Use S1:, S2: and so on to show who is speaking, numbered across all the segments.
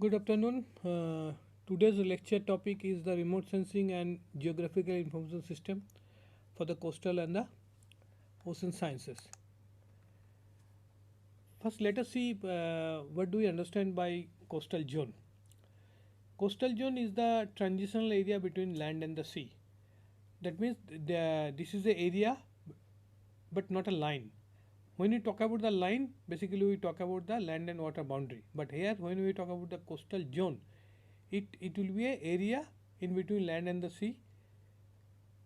S1: Good afternoon. Today's lecture topic is the remote sensing and geographical information system for the coastal and the ocean sciences. First, let us see what do we understand by coastal zone. Coastal zone is the transitional area between land and the sea. That means this is the area but not a line. When we talk about the line, basically we talk about the land and water boundary. But here, when we talk about the coastal zone, it will be an area in between land and the sea.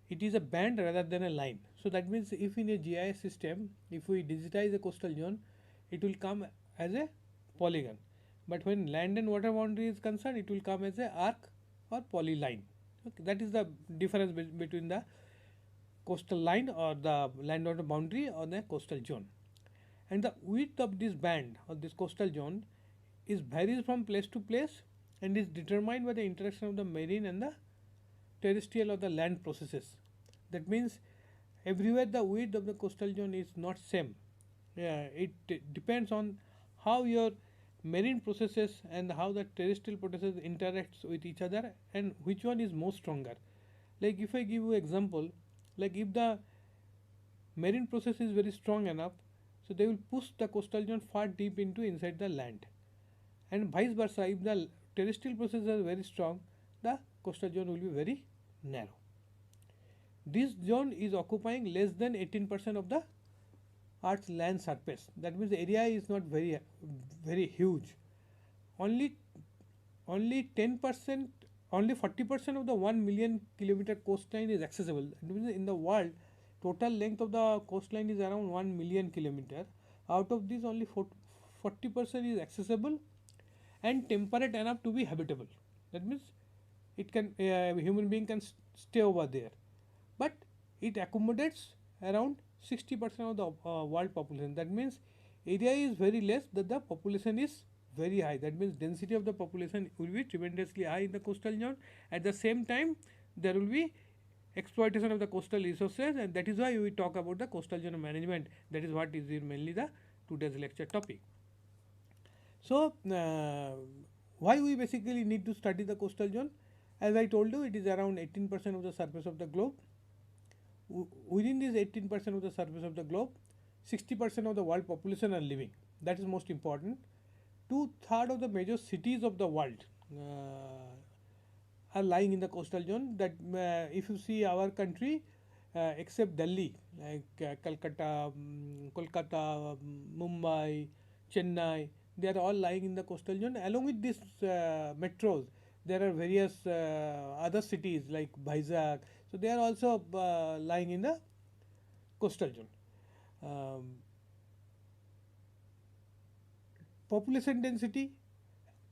S1: It is a band rather than a line. So that means if in a GIS system, if we digitize a coastal zone, it will come as a polygon. But when land and water boundary is concerned, it will come as a arc or polyline. Okay, that is the difference between the coastal line or the land water boundary or the coastal zone. And the width of this band or this coastal zone is varies from place to place and is determined by the interaction of the marine and the terrestrial or the land processes. That means everywhere the width of the coastal zone is not same. It depends on how your marine processes and how the terrestrial processes interacts with each other and which one is more stronger. Like if I give you example, like if the marine process is very strong enough, so they will push the coastal zone far deep into inside the land, and vice versa. If the terrestrial processes are very strong, the coastal zone will be very narrow. This zone is occupying less than 18% of the Earth's land surface. That means the area is not very huge. Only only 10%, only 40% of the 1 million kilometer coastline is accessible. That means in the world, total length of the coastline is around 1 million kilometer. Out of this, only 40% is accessible and temperate enough to be habitable. That means it can a human being can stay over there, but it accommodates around 60% of the world population. That means area is very less, that the population is very high. That means density of the population will be tremendously high in the coastal zone. At the same time, there will be exploitation of the coastal resources, and that is why we talk about the coastal zone management. That is what is mainly the today's lecture topic. So, why we basically need to study the coastal zone? As I told you, it is around 18% of the surface of the globe. Within this 18% of the surface of the globe, 60% of the world population are living. That is most important. Two-thirds of the major cities of the world are lying in the coastal zone. That if you see our country, except Delhi, like Calcutta, Kolkata, Mumbai, Chennai, they are all lying in the coastal zone. Along with these metros, there are various other cities like Vizag. So they are also lying in the coastal zone. Population density,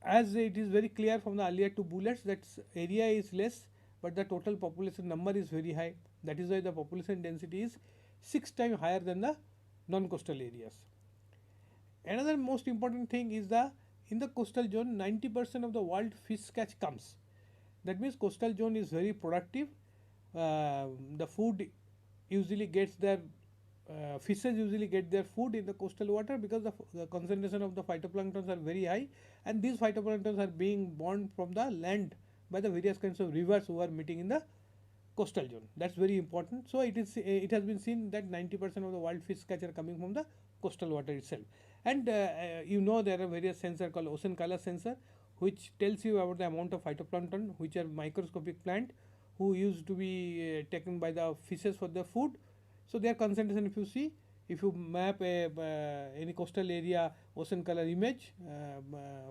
S1: as it is very clear from the earlier two bullets, that area is less but the total population number is very high. That is why the population density is 6 times higher than the non-coastal areas. Another most important thing is in the coastal zone 90% of the world fish catch comes. That means coastal zone is very productive. The food usually gets their fishes usually get their food in the coastal water because the concentration of the phytoplanktons are very high, and these phytoplanktons are being born from the land by the various kinds of rivers who are meeting in the coastal zone. That's very important. So it has been seen that 90% of the wild fish catch are coming from the coastal water itself. And you know, there are various sensors called ocean color sensor, which tells you about the amount of phytoplankton, which are microscopic plant who used to be taken by the fishes for their food. So their concentration, if you see, if you map any coastal area ocean color image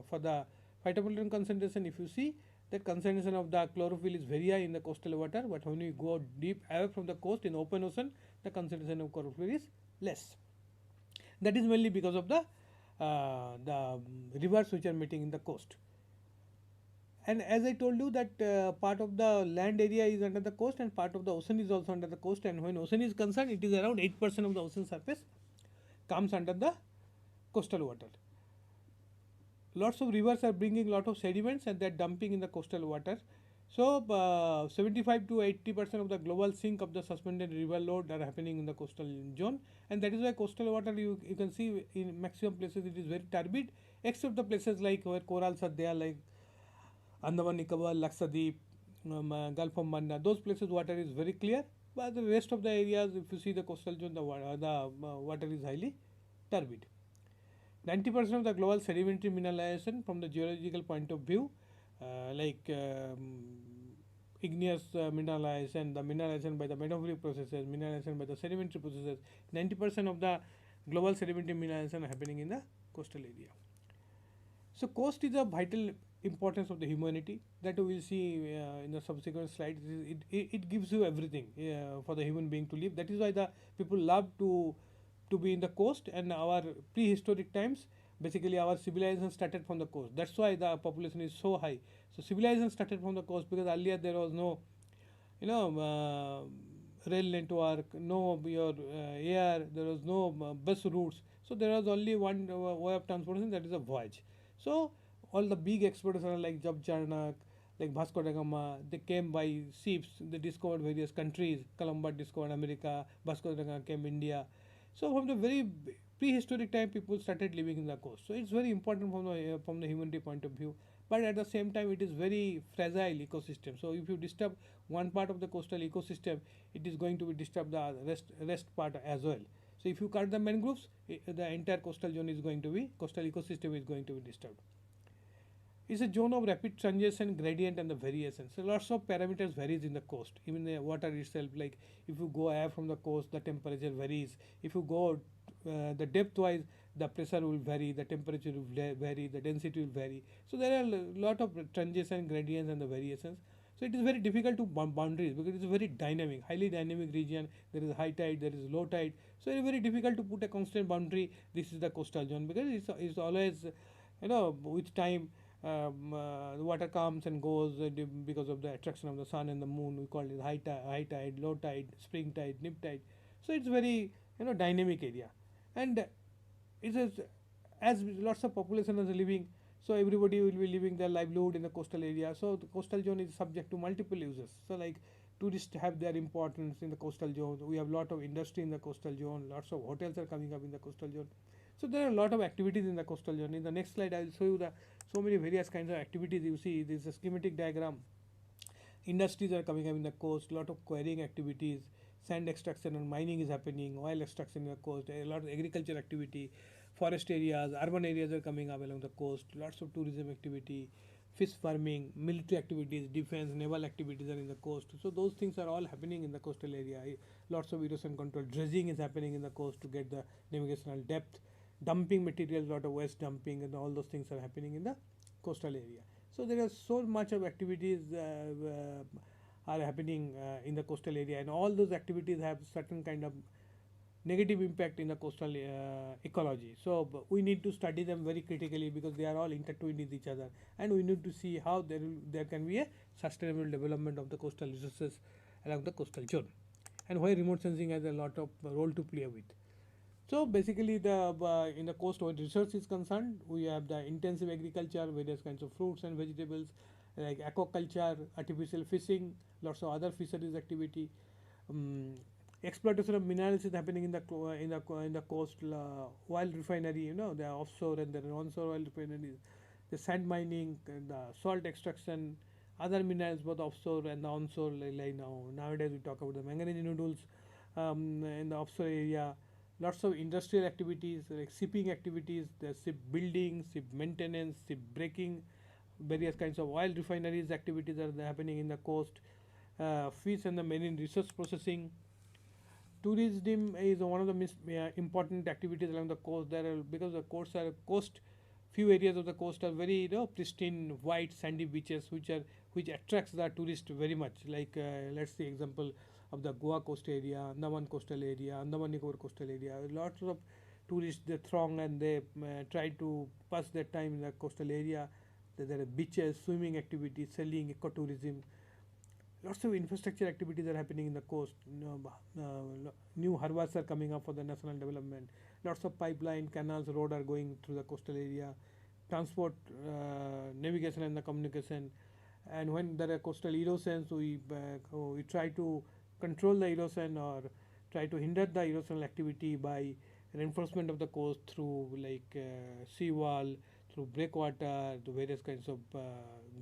S1: for the phytoplankton concentration, if you see that concentration of the chlorophyll is very high in the coastal water, but when you go deep away from the coast in open ocean, the concentration of chlorophyll is less. That is mainly because of the rivers which are meeting in the coast. And as I told you that part of the land area is under the coast and part of the ocean is also under the coast, and when ocean is concerned, it is around 8% of the ocean surface comes under the coastal water. Lots of rivers are bringing lot of sediments and they are dumping in the coastal water. So 75 to 80% of the global sink of the suspended river load are happening in the coastal zone, and that is why coastal water you can see in maximum places it is very turbid, except the places like where corals are there, like Andaman Nicobar, Lakshadweep, Gulf of Manna. Those places water is very clear, but the rest of the areas, if you see the coastal zone, the water is highly turbid. 90% of the global sedimentary mineralization from the geological point of view, like igneous mineralization, the mineralization by the metamorphic processes, mineralization by the sedimentary processes, 90% of the global sedimentary mineralization happening in the coastal area. So coast is a vital importance of the humanity that we will see in the subsequent slides. It gives you everything for the human being to live. That is why the people love to be in the coast, and our prehistoric times, basically our civilization started from the coast. That's why the population is so high. So civilization started from the coast because earlier there was no, you know, rail network, no your air, there was no bus routes. So there was only one way of transportation, that is a voyage. So all the big explorers like Jab Charnak, like Vasco da Gama, they came by ships. They discovered various countries. Columbus discovered America. Vasco da Gama came India. So from the very prehistoric time, people started living in the coast. So it's very important from the humanity point of view. But at the same time, it is very fragile ecosystem. So if you disturb one part of the coastal ecosystem, it is going to be disturb the rest part as well. So if you cut the mangroves, the entire coastal zone is going to be, coastal ecosystem is going to be disturbed. It's a zone of rapid transition, gradient, and the variation. So lots of parameters varies in the coast. Even the water itself, like if you go air from the coast, the temperature varies. If you go the depth wise, the pressure will vary, the temperature will vary, the density will vary. So there are a lot of transition, gradients, and the variations. So it is very difficult to boundaries because it is a very dynamic, highly dynamic region. There is high tide, there is low tide. So it is very difficult to put a constant boundary. This is the coastal zone because it's always, with time the water comes and goes because of the attraction of the sun and the moon. We call it high tide, low tide, spring tide, nip tide. So it's very, dynamic area, and it is, as lots of population is living, so everybody will be living their livelihood in the coastal area. So the coastal zone is subject to multiple uses. So like tourists have their importance in the coastal zone. We have a lot of industry in the coastal zone. Lots of hotels are coming up in the coastal zone. So there are a lot of activities in the coastal zone. In the next slide, I will show you the so many various kinds of activities. You see, this is a schematic diagram. Industries are coming up in the coast. Lot of quarrying activities, sand extraction and mining is happening. Oil extraction in the coast. A lot of agriculture activity, forest areas, urban areas are coming up along the coast. Lots of tourism activity, fish farming, military activities, defense, naval activities are in the coast. So those things are all happening in the coastal area. Lots of erosion control, dredging is happening in the coast to get the navigational depth. Dumping materials, lot of waste dumping, and all those things are happening in the coastal area. So there are so much of activities are happening in the coastal area, and all those activities have certain kind of negative impact in the coastal ecology. So we need to study them very critically because they are all intertwined with each other, and we need to see how there can be a sustainable development of the coastal resources along the coastal zone, and where remote sensing has a lot of role to play with. So basically, the in the coast when research is concerned, we have the intensive agriculture, various kinds of fruits and vegetables, like aquaculture, artificial fishing, lots of other fisheries activity. Um, Exploitation of minerals is happening in the in the coast. Oil refinery, the offshore and the onshore oil refineries, the sand mining, the salt extraction, other minerals both offshore and the onshore. Like nowadays we talk about the manganese nodules in the offshore area. Lots of industrial activities like shipping activities, the ship building, ship maintenance, ship breaking, various kinds of oil refineries activities are happening in the coast. Fish and the marine resource processing. Tourism is one of the important activities along the coast. There are, because the coast, few areas of the coast are very pristine, white sandy beaches, which attracts the tourist very much. Like let's see example of the Goa coast area, Andaman coastal area, Andaman Nicobar coastal area. Lots of tourists they throng and they try to pass their time in the coastal area. There are beaches, swimming activities, sailing, ecotourism. Lots of infrastructure activities are happening in the coast. New harbors are coming up for the national development. Lots of pipeline, canals, road are going through the coastal area. Transport, navigation, and the communication. And when there are coastal erosions, we try to control the erosion or try to hinder the erosional activity by reinforcement of the coast through like seawall, through breakwater, the various kinds of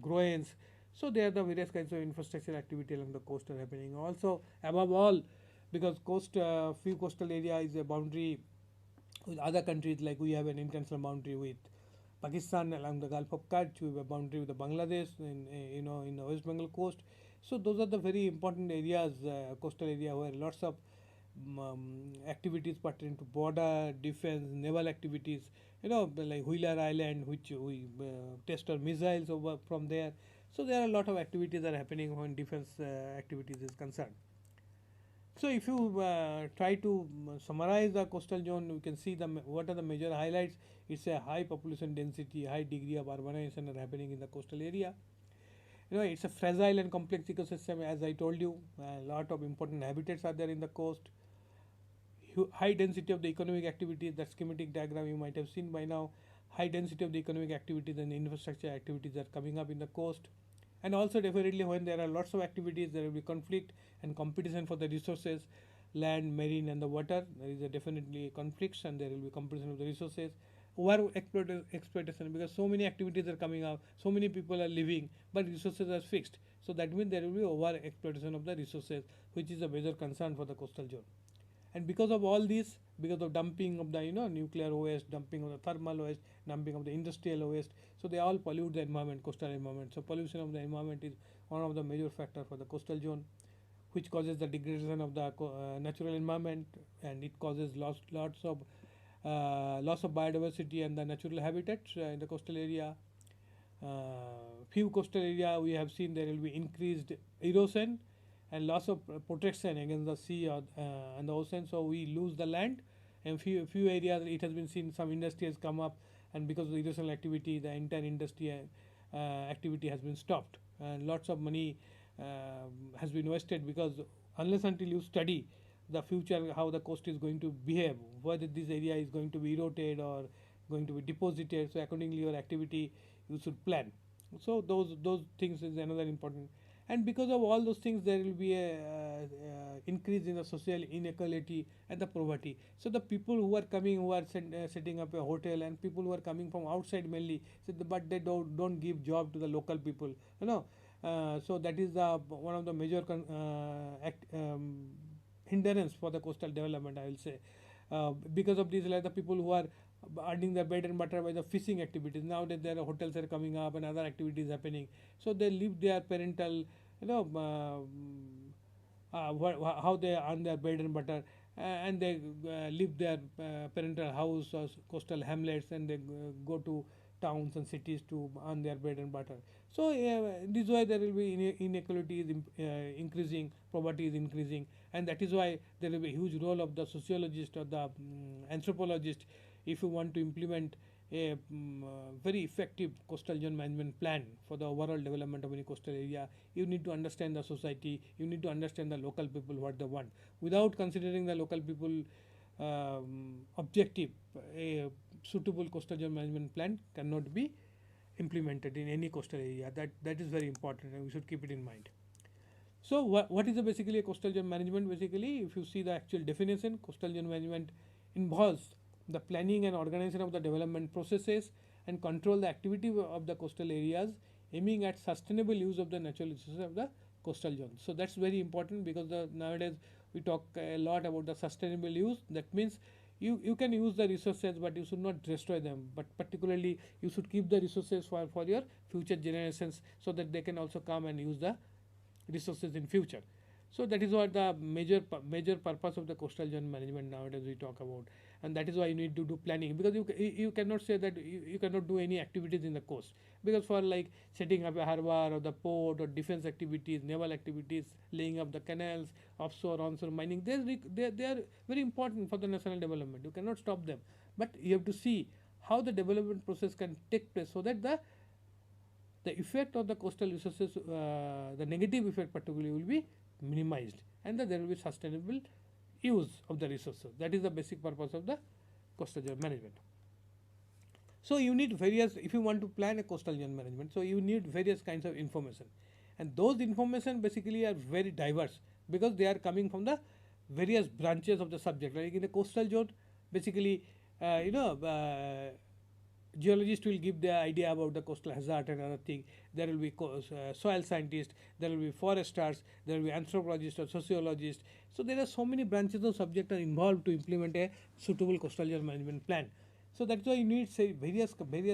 S1: groins. So there are the various kinds of infrastructure activity along the coast are happening. Also, above all, because few coastal area is a boundary with other countries, like we have an international boundary with Pakistan along the Gulf of Kutch, we have a boundary with the Bangladesh in the West Bengal coast. So those are the very important areas, coastal area where lots of activities pertaining to border defense, naval activities. Like Wheeler Island, which we test our missiles over from there. So there are a lot of activities that are happening when defense activities is concerned. So if you try to summarize the coastal zone, you can see what are the major highlights. It's a high population density, high degree of urbanization are happening in the coastal area. It's a fragile and complex ecosystem, as I told you. A lot of important habitats are there in the coast. High density of the economic activities, that schematic diagram you might have seen by now. High density of the economic activities and infrastructure activities are coming up in the coast. And also definitely when there are lots of activities, there will be conflict and competition for the resources, land, marine and the water. There is a definitely conflicts and there will be competition of the resources. Over exploitation, because so many activities are coming up, so many people are living, but resources are fixed. So that means there will be over exploitation of the resources, which is a major concern for the coastal zone. And because of all this, because of dumping of the nuclear waste, dumping of the thermal waste, dumping of the industrial waste, so they all pollute the environment, coastal environment. So pollution of the environment is one of the major factor for the coastal zone, which causes the degradation of the natural environment, and it causes loss of biodiversity and the natural habitats in the coastal area. Few coastal area we have seen there will be increased erosion and loss of protection against the sea and the ocean. So we lose the land, and few areas it has been seen some industry has come up, and because of the erosional activity, the entire industry activity has been stopped, and lots of money has been wasted, because unless until you study the future how the coast is going to behave, whether this area is going to be eroded or going to be deposited, so accordingly your activity you should plan. So those things is another important. And because of all those things there will be a increase in the social inequality and the poverty. So the people who are coming, who are setting up a hotel, and people who are coming from outside mainly, so but they don't give job to the local people, so that is the one of the major hindrance for the coastal development, I will say. Because of this, like the people who are earning their bread and butter by the fishing activities, nowadays there are hotels are coming up and other activities happening, so they leave their parental, how they earn their bread and butter, and they leave their parental house or coastal hamlets, and they go to towns and cities to earn their bread and butter. So this is why there will be inequality is increasing, poverty is increasing, and that is why there will be a huge role of the sociologist or the anthropologist. If you want to implement a very effective coastal zone management plan for the overall development of any coastal area, you need to understand the society, you need to understand the local people what they want. Without considering the local people objective, a suitable coastal zone management plan cannot be implemented in any coastal area. That is very important, and we should keep it in mind. So what is basically a coastal zone management? Basically, if you see the actual definition, coastal zone management involves the planning and organization of the development processes and control the activity of the coastal areas, aiming at sustainable use of the natural resources of the coastal zone. So that's very important, because nowadays we talk a lot about the sustainable use. That means you can use the resources, but you should not destroy them, but particularly you should keep the resources for your future generations, so that they can also come and use the resources in future. So that is what the major purpose of the coastal zone management nowadays we talk about, and that is why you need to do planning, because you cannot say that you cannot do any activities in the coast, because for like setting up a harbor or the port or defense activities, naval activities, laying up the canals, offshore onshore mining, they are very important for the national development. You cannot stop them, but you have to see how the development process can take place, so that the effect of the coastal resources, the negative effect particularly, will be minimized, and that there will be sustainable use of the resources. That is the basic purpose of the coastal zone management. So you need various, if you want to plan a coastal zone management, so you need various kinds of information, and those information basically are very diverse because they are coming from the various branches of the subject. Like in the coastal zone, basically, you know, geologists will give the idea about the coastal hazard and other thing. There will be soil scientists, there will be foresters, there will be anthropologists or sociologists. So there are so many branches of subject are involved to implement a suitable coastal zone management plan. So that's why you need say various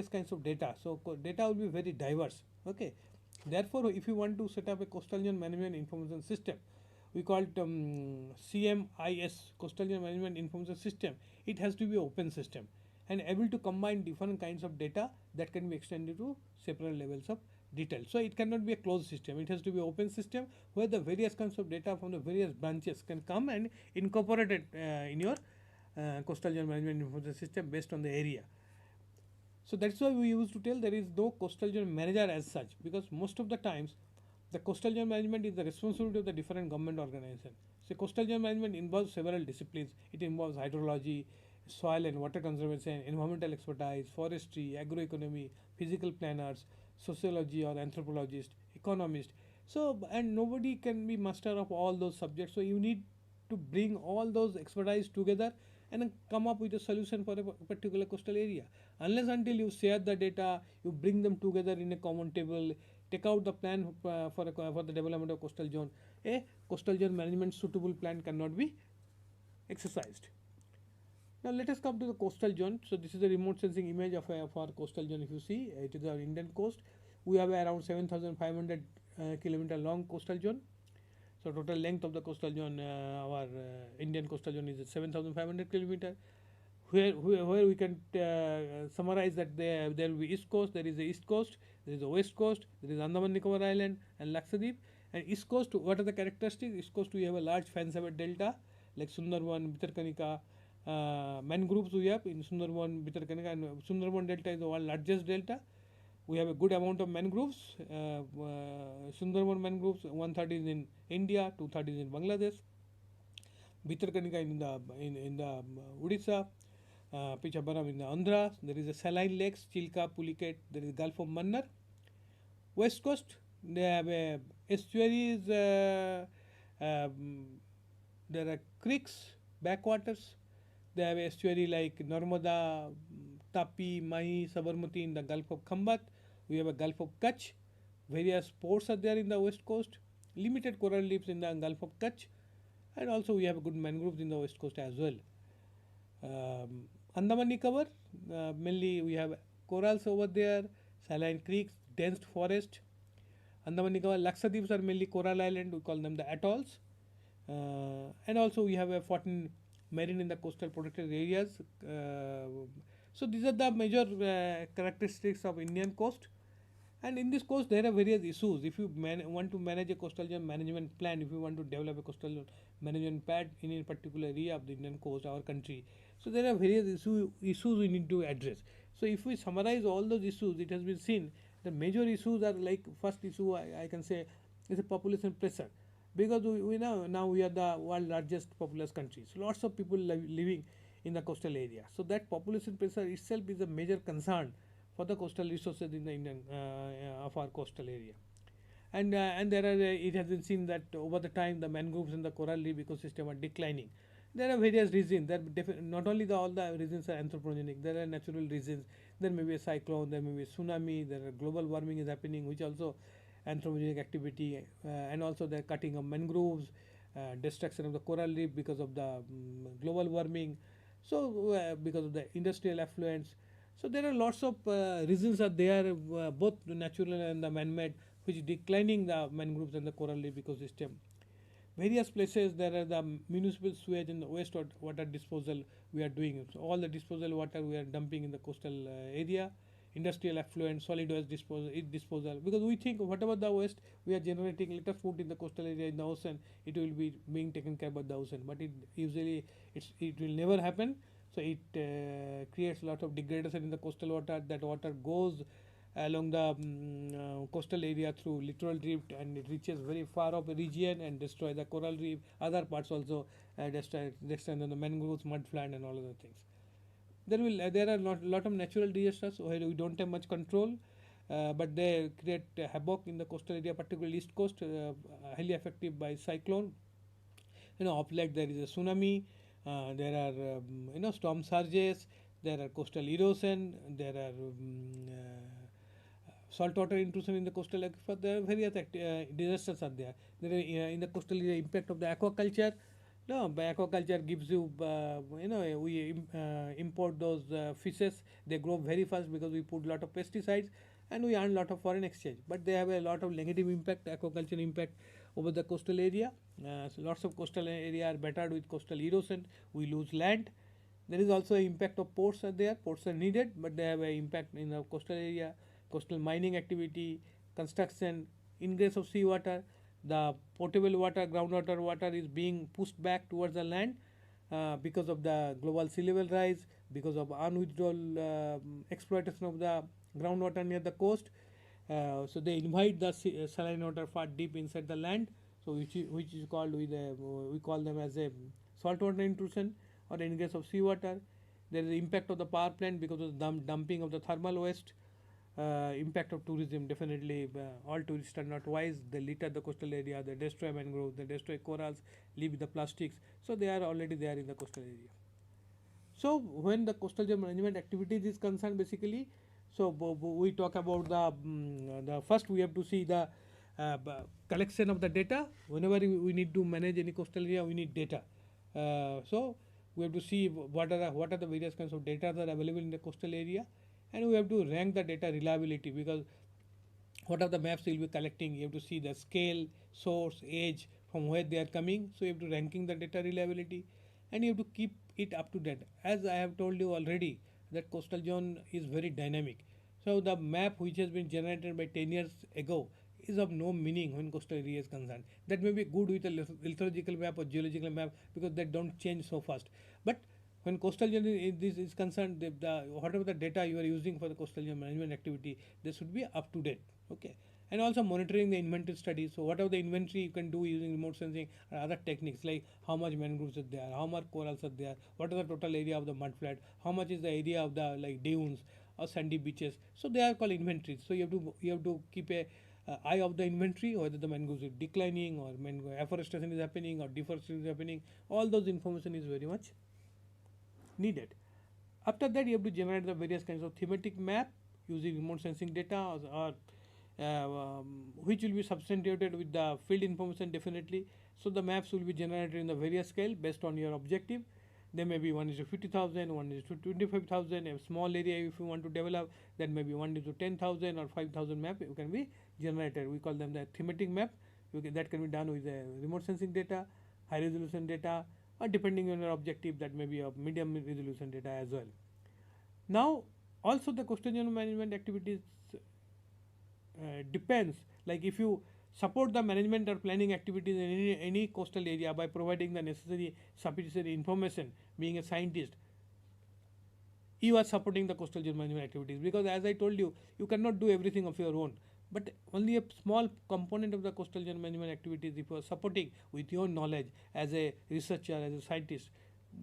S1: kinds of data. So data will be very diverse. Okay. Therefore, if you want to set up a coastal zone management information system, we call it CMIS, Coastal Zone Management Information System. It has to be open system and able to combine different kinds of data that can be extended to several levels of detail. So it cannot be a closed system. It has to be open system where the various kinds of data from the various branches can come and incorporate it in your coastal zone management information system based on the area. So that's why we used to tell there is no coastal zone manager as such, because most of the times the coastal zone management is the responsibility of the different government organization. So coastal zone management involves several disciplines. It involves hydrology, soil and water conservation, environmental expertise, forestry, agroeconomy, physical planners, sociology or anthropologist, economist. So and nobody can be master of all those subjects. So you need to bring all those expertise together and then come up with a solution for a particular coastal area. Unless until you share the data, you bring them together in a common table, take out the plan for the development of coastal zone, a coastal zone management suitable plan cannot be exercised. Now let us come to the coastal zone. So this is a remote sensing image of our coastal zone. If you see, it is our Indian coast. We have around 7,500 kilometer long coastal zone. So total length of the coastal zone, our Indian coastal zone is 7,500 kilometer. Where we can summarize that there will be east coast, there is the east coast, there is the west coast, there is Andaman Nicobar Island and Lakshadweep. And east coast, what are the characteristics? East coast we have a large fan-covered delta like Sundarban, Bhitarkanika, mangroves we have in Sundarban, Bhitarkanika, and Sundarban delta is the world's largest delta. We have a good amount of mangroves. Sundarban mangroves, 1/3 is in India, 2/3 is in Bangladesh. Bhitarkanika in the Odisha, Pichabaram in the Andhra. There is a saline lakes, Chilka, Pulicat. There is Gulf of Mannar. West coast, they have a estuaries. There are creeks, backwaters. They have a estuary like Narmada, Tapi, Mahi, Sabarmati in the Gulf of Khambat. We have a Gulf of Kutch. Various ports are there in the west coast. Limited coral reefs in the Gulf of Kutch, and also we have good mangroves in the west coast as well. Andaman Nicobar, mainly we have corals over there, saline creeks, dense forest. Andaman Nicobar, Lakshadweeps are mainly coral island, we call them the atolls. And also we have a 14 marine in the coastal protected areas. So these are the major characteristics of Indian coast. And in this coast, there are various issues. If you want to manage a coastal zone management plan, if you want to develop a coastal zone management plan in a particular area of the Indian coast, our country, so there are various issues we need to address. So if we summarize all those issues, it has been seen the major issues are like first issue I can say is a population pressure, because we know now we are the world largest populous country. So lots of people living in the coastal area. So that population pressure itself is a major concern for the coastal resources in the Indian of our coastal area. And there are it has been seen that over the time the mangroves and the coral reef ecosystem are declining. There are various reasons. Not only all the reasons are anthropogenic. There are natural reasons. There may be a cyclone. There may be a tsunami. There are global warming is happening, which also anthropogenic activity, and also the cutting of mangroves, destruction of the coral reef because of the global warming. So because of the industrial affluence. So there are lots of reasons are there, both the natural and the man-made, which declining the mangroves and the coral reef ecosystem. Various places there are the municipal sewage and the water disposal we are doing. So all the disposal water we are dumping in the coastal area, industrial effluent, solid waste disposal. Because we think whatever the waste we are generating, let us put in the coastal area in the ocean, it will be being taken care by the ocean. But it will never happen. So it creates a lot of degradation in the coastal water. That water goes along the coastal area through littoral drift, and it reaches very far off region and destroy the coral reef. Other parts also destroy the mangroves, mud flat, and all other things. There are lot of natural disasters where we don't have much control, but they create havoc in the coastal area, particularly east coast, highly affected by cyclone. Of late there is a tsunami, there are storm surges, there are coastal erosion, there are saltwater intrusion in the coastal aquifer. There are various disasters are there. There are, in the coastal area, impact of the aquaculture. No, by aquaculture gives you, we import those fishes. They grow very fast because we put lot of pesticides, and we earn lot of foreign exchange. But they have a lot of negative impact, aquaculture impact over the coastal area. So lots of coastal area are battered with coastal erosion. We lose land. There is also an impact of ports are there. Ports are needed, but they have an impact in the coastal area. Coastal mining activity, construction, ingress of seawater, the potable water, groundwater water is being pushed back towards the land because of the global sea level rise, because of unwithdrawal exploitation of the groundwater near the coast. So they invite the saline water far deep inside the land. So which is called we call them as a saltwater intrusion or ingress of seawater. There is the impact of the power plant because of the dumping of the thermal waste. Impact of tourism, definitely all tourists are not wise. They litter the coastal area, they destroy mangrove, they destroy corals, leave the plastics. So they are already there in the coastal area. So when the coastal management activities is concerned, basically, so we talk about the first we have to see the collection of the data. Whenever we need to manage any coastal area, we need data. So we have to see what are the various kinds of data that are available in the coastal area, and we have to rank the data reliability, because what are the maps you will be collecting. You have to see the scale, source, age, from where they are coming. So you have to ranking the data reliability, and you have to keep it up to date. As I have told you already, that coastal zone is very dynamic. So the map which has been generated by 10 years ago is of no meaning when coastal area is concerned. That may be good with a lithological map or geological map, because they don't change so fast. But when coastal zone is concerned, whatever the data you are using for the coastal zone management activity, they should be up to date. Okay. And also monitoring the inventory studies. So whatever the inventory you can do using remote sensing or other techniques, like how much mangroves are there, how much corals are there, what is the total area of the mud flat, how much is the area of the like dunes or sandy beaches. So they are called inventories. So you have to keep a eye of the inventory, whether the mangroves is declining or afforestation is happening or deforestation is happening. All those information is very much needed. After that, you have to generate the various kinds of thematic map using remote sensing data, or which will be substantiated with the field information, definitely. So the maps will be generated in the various scale based on your objective. There may be 1 is to 50,000, 1 is to 25,000. A small area, if you want to develop, then maybe 1 is to 10,000 or 5,000 map you can be generated. We call them the thematic map. That can be done with remote sensing data, high resolution data, or depending on your objective, that may be of medium resolution data as well. Now, also the coastal zone management activities depends, like if you support the management or planning activities in any coastal area by providing the necessary sufficient information, being a scientist, you are supporting the coastal zone management activities, because as I told you, you cannot do everything of your own, but only a small component of the coastal zone management activities if you are supporting with your knowledge as a researcher, as a scientist,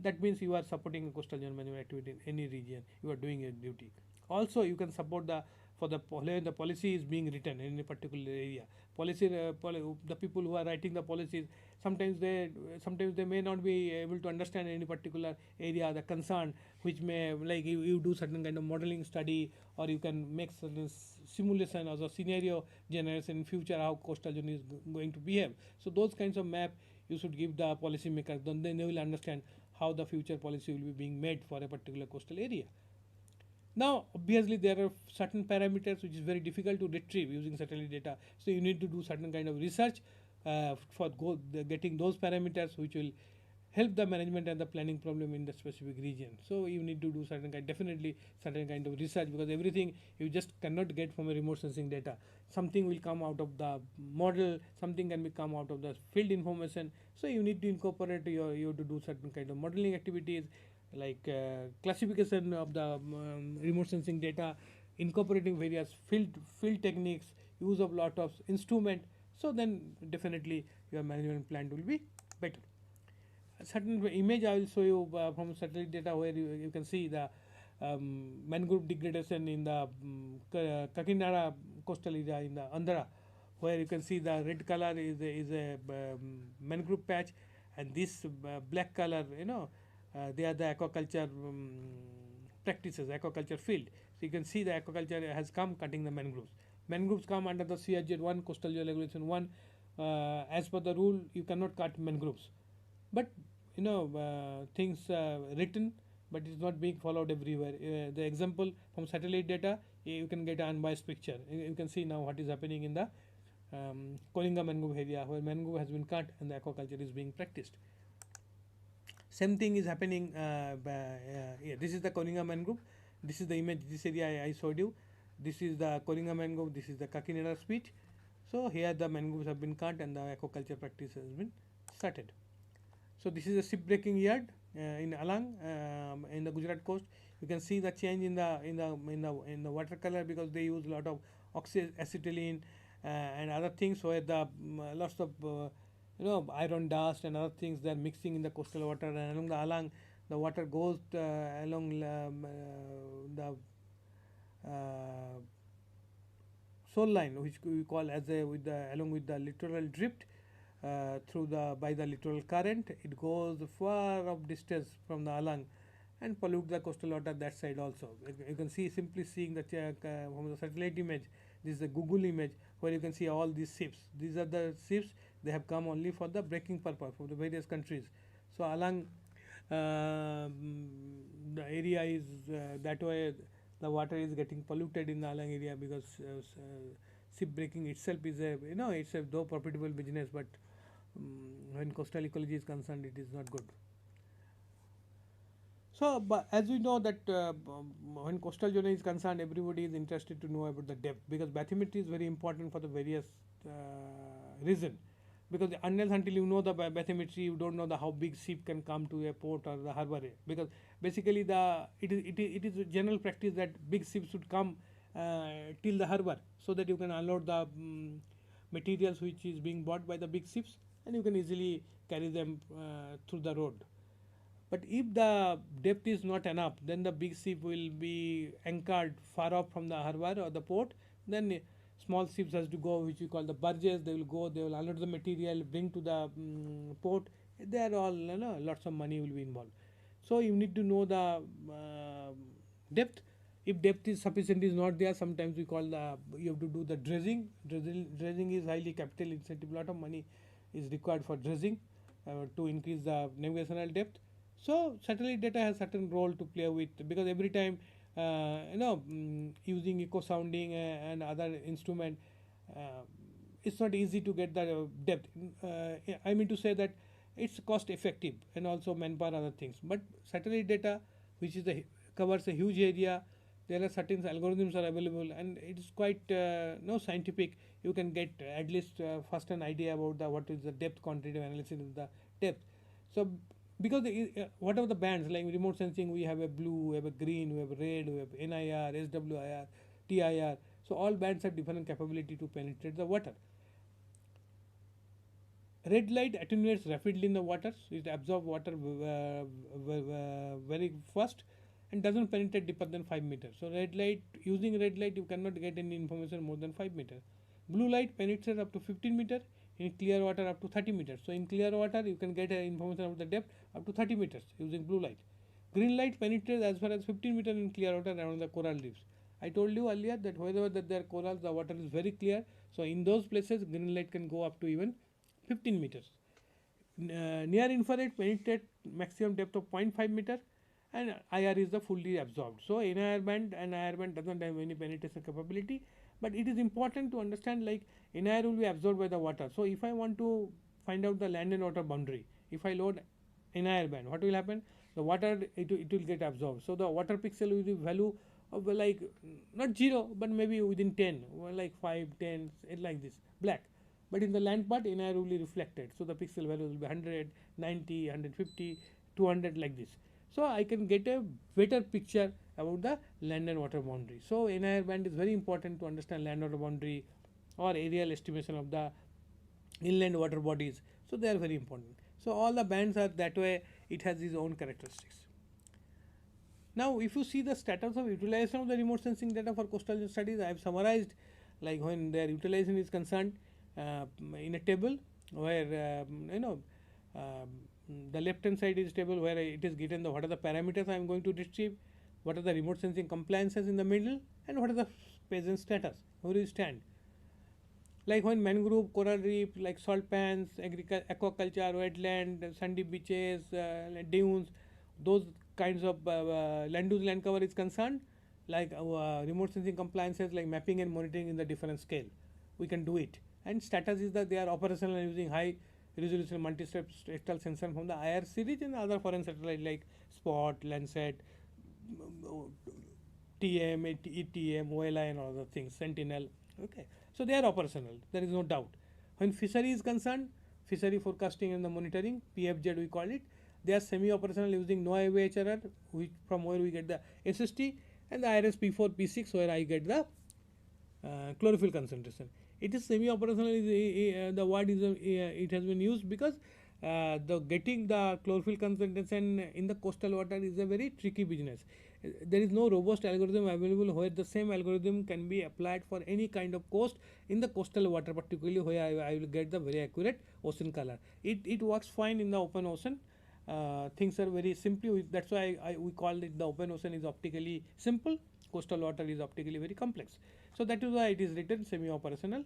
S1: that means you are supporting a coastal zone management activity in any region. You are doing a duty. Also, you can support the for the policy is being written in a particular area. The people who are writing the policies, sometimes they may not be able to understand any particular area, the concern, which may, like you do certain kind of modeling study, or you can make certain simulation as a scenario generation in future how coastal zone is going to behave. So those kinds of map you should give the policy makers, then they will understand how the future policy will be being made for a particular coastal area. Now, obviously, there are certain parameters which is very difficult to retrieve using satellite data. So you need to do certain kind of research for getting those parameters, which will help the management and the planning problem in the specific region. So you need to do definitely certain kind of research, because everything you just cannot get from a remote sensing data. Something will come out of the model, something can be come out of the field information. So you need to incorporate you have to do certain kind of modeling activities, like classification of the remote sensing data, incorporating various field techniques, use of lot of instrument. So then definitely your management plan will be better. A certain image I will show you from satellite data, where you can see the mangrove degradation in the Kakinada coastal area in the Andhra, where you can see the red color is a mangrove patch, and this black color, they are the aquaculture practices, aquaculture field. So you can see the aquaculture has come cutting the mangroves. Mangroves come under the CRZ 1, Coastal Zone Regulation 1. As per the rule, you cannot cut mangroves. But things written, but it's not being followed everywhere. The example from satellite data, you can get an unbiased picture. You can see now what is happening in the Kolinga mangrove area, where mangrove has been cut and the aquaculture is being practiced. Same thing is happening. Yeah, this is the Kolinga mangrove. This is the image. This area I showed you. This is the Kolinga mangrove. This is the Kakinada speech. So here the mangroves have been cut and the aquaculture practice has been started. So this is a ship breaking yard in Alang in the Gujarat coast. You can see the change in the water color because they use a lot of acetylene and other things where the lots of iron dust and other things they are mixing in the coastal water, and along the Alang the water goes along the shoal line, which we call as a along with the littoral drift through the by the littoral current. It goes far of distance from the Alang and pollute the coastal water that side also. You can see simply seeing the from the satellite image. This is a Google image where you can see all these ships. These are the ships. They have come only for the breaking purpose from the various countries. So Alang, the area is that way. The water is getting polluted in the Alang area because ship breaking itself is it's a though profitable business, but when coastal ecology is concerned, it is not good. So, but as we know that when coastal zone is concerned, everybody is interested to know about the depth, because bathymetry is very important for the various reason. Because until you know the bathymetry, you don't know the how big ship can come to a port or the harbor. Because basically it is a general practice that big ships should come till the harbor so that you can unload the materials which is being bought by the big ships, and you can easily carry them through the road. But if the depth is not enough, then the big ship will be anchored far off from the harbor or the port. Then small ships has to go, which we call the barges. They will go, they will unload the material, bring to the port. There all lots of money will be involved. So you need to know the depth. If depth is sufficient is not there, sometimes we call the you have to do the dredging. Dredging is highly capital intensive. Lot of money is required for dredging to increase the navigational depth. So satellite data has certain role to play with, because every time using echo sounding and other instrument, it's not easy to get the depth. I mean to say that it's cost effective and also manpower other things. But satellite data, which is covers a huge area, there are certain algorithms are available, and it is quite no scientific. You can get at least first an idea about the what is the depth quantitative analysis of the depth. So because whatever the bands like remote sensing, we have a blue, we have a green, we have a red, we have NIR, SWIR, TIR. So all bands have different capability to penetrate the water. Red light attenuates rapidly in the water, so it absorbs water very fast and doesn't penetrate deeper than 5 meters. So using red light you cannot get any information more than 5 meters. Blue light penetrates up to 15 meters, in clear water up to 30 meters. So in clear water you can get information about the depth up to 30 meters using blue light. Green light penetrates as far as 15 meters in clear water around the coral reefs. I told you earlier that wherever that there are corals, the water is very clear. So in those places green light can go up to even 15 meters. Near infrared penetrate maximum depth of 0.5 meter, and IR is the fully absorbed. So NIR band and IR band doesn't have any penetration capability, but it is important to understand like NIR will be absorbed by the water. So if I want to find out the land and water boundary, if I load NIR band, what will happen? The water it will get absorbed. So the water pixel will be value of like not 0 but maybe within 10 or like 5, 10 like this black. But in the land part NIR will be reflected. So the pixel value will be 100, 90, 150, 200 like this. So I can get a better picture about the land and water boundary. So NIR band is very important to understand land water boundary or aerial estimation of the inland water bodies. So they are very important. So all the bands are that way, it has its own characteristics. Now, if you see the status of utilization of the remote sensing data for coastal studies, I have summarized like when their utilization is concerned in a table where um, the left hand side is table where it is given the what are the parameters I am going to retrieve, what are the remote sensing compliances in the middle, and what are the present status, where you stand. Like when mangrove, coral reef, like salt pans, aquaculture, wetland, sandy beaches, dunes, those kinds of land use land cover is concerned, like remote sensing compliances like mapping and monitoring in the different scale, we can do it. And status is that they are operational using high resolution multi-spectral sensor from the IR series and other foreign satellite like Spot, Landsat, TM, ETM, OLI and all other things, Sentinel. Okay, so they are operational. There is no doubt. When fishery is concerned, fishery forecasting and the monitoring, PFZ we call it, they are semi-operational using NOAA which from where we get the SST, and the IRS P4, P6 where I get the chlorophyll concentration. It is semi-operational. The word is it has been used because the getting the chlorophyll concentration in the coastal water is a very tricky business. There is no robust algorithm available where the same algorithm can be applied for any kind of coast in the coastal water, particularly where I will get the very accurate ocean color. It works fine in the open ocean. Things are very simply, that's why we call it the open ocean is optically simple, coastal water is optically very complex. So that is why it is written semi-operational.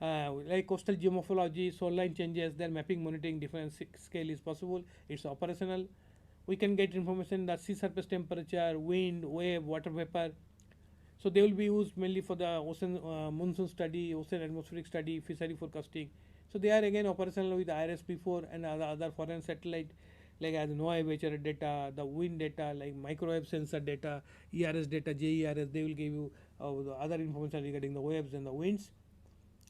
S1: Like coastal geomorphology, shoreline changes, their mapping, monitoring, different scale is possible. It's operational. We can get information the sea surface temperature, wind, wave, water vapor. So they will be used mainly for the ocean monsoon study, ocean atmospheric study, fishery forecasting. So they are again operational with IRSP4 and other foreign satellite like as NOAA data, the wind data, like microwave sensor data, ERS data, JERS. They will give you the other information regarding the waves and the winds.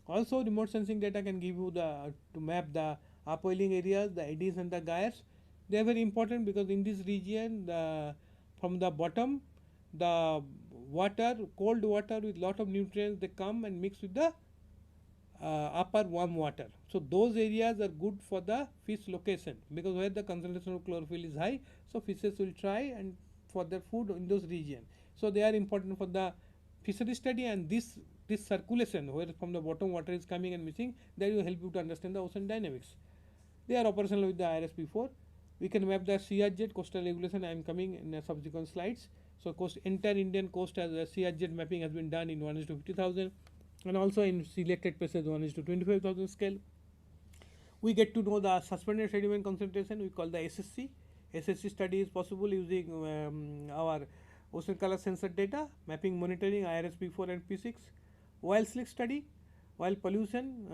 S1: Also, remote sensing data can give you the to map the upwelling areas, the eddies and the gyres. They are very important because in this region, from the bottom, the water, cold water with lot of nutrients, they come and mix with the upper warm water. So those areas are good for the fish location because where the concentration of chlorophyll is high, so fishes will try and for their food in those regions. So they are important for the fishery study, and this circulation where from the bottom water is coming and missing, that will help you to understand the ocean dynamics. They are operational with the IRSP4. We can map the CRZ coastal regulation. I am coming in the subsequent slides. So coast entire Indian coast as a CRZ mapping has been done in 1:50,000 and also in selected places 1:25,000 scale. We get to know the suspended sediment concentration, we call the SSC. SSC study is possible using our ocean color sensor data, mapping, monitoring, IRS P4 and P6. Oil slick study, oil pollution,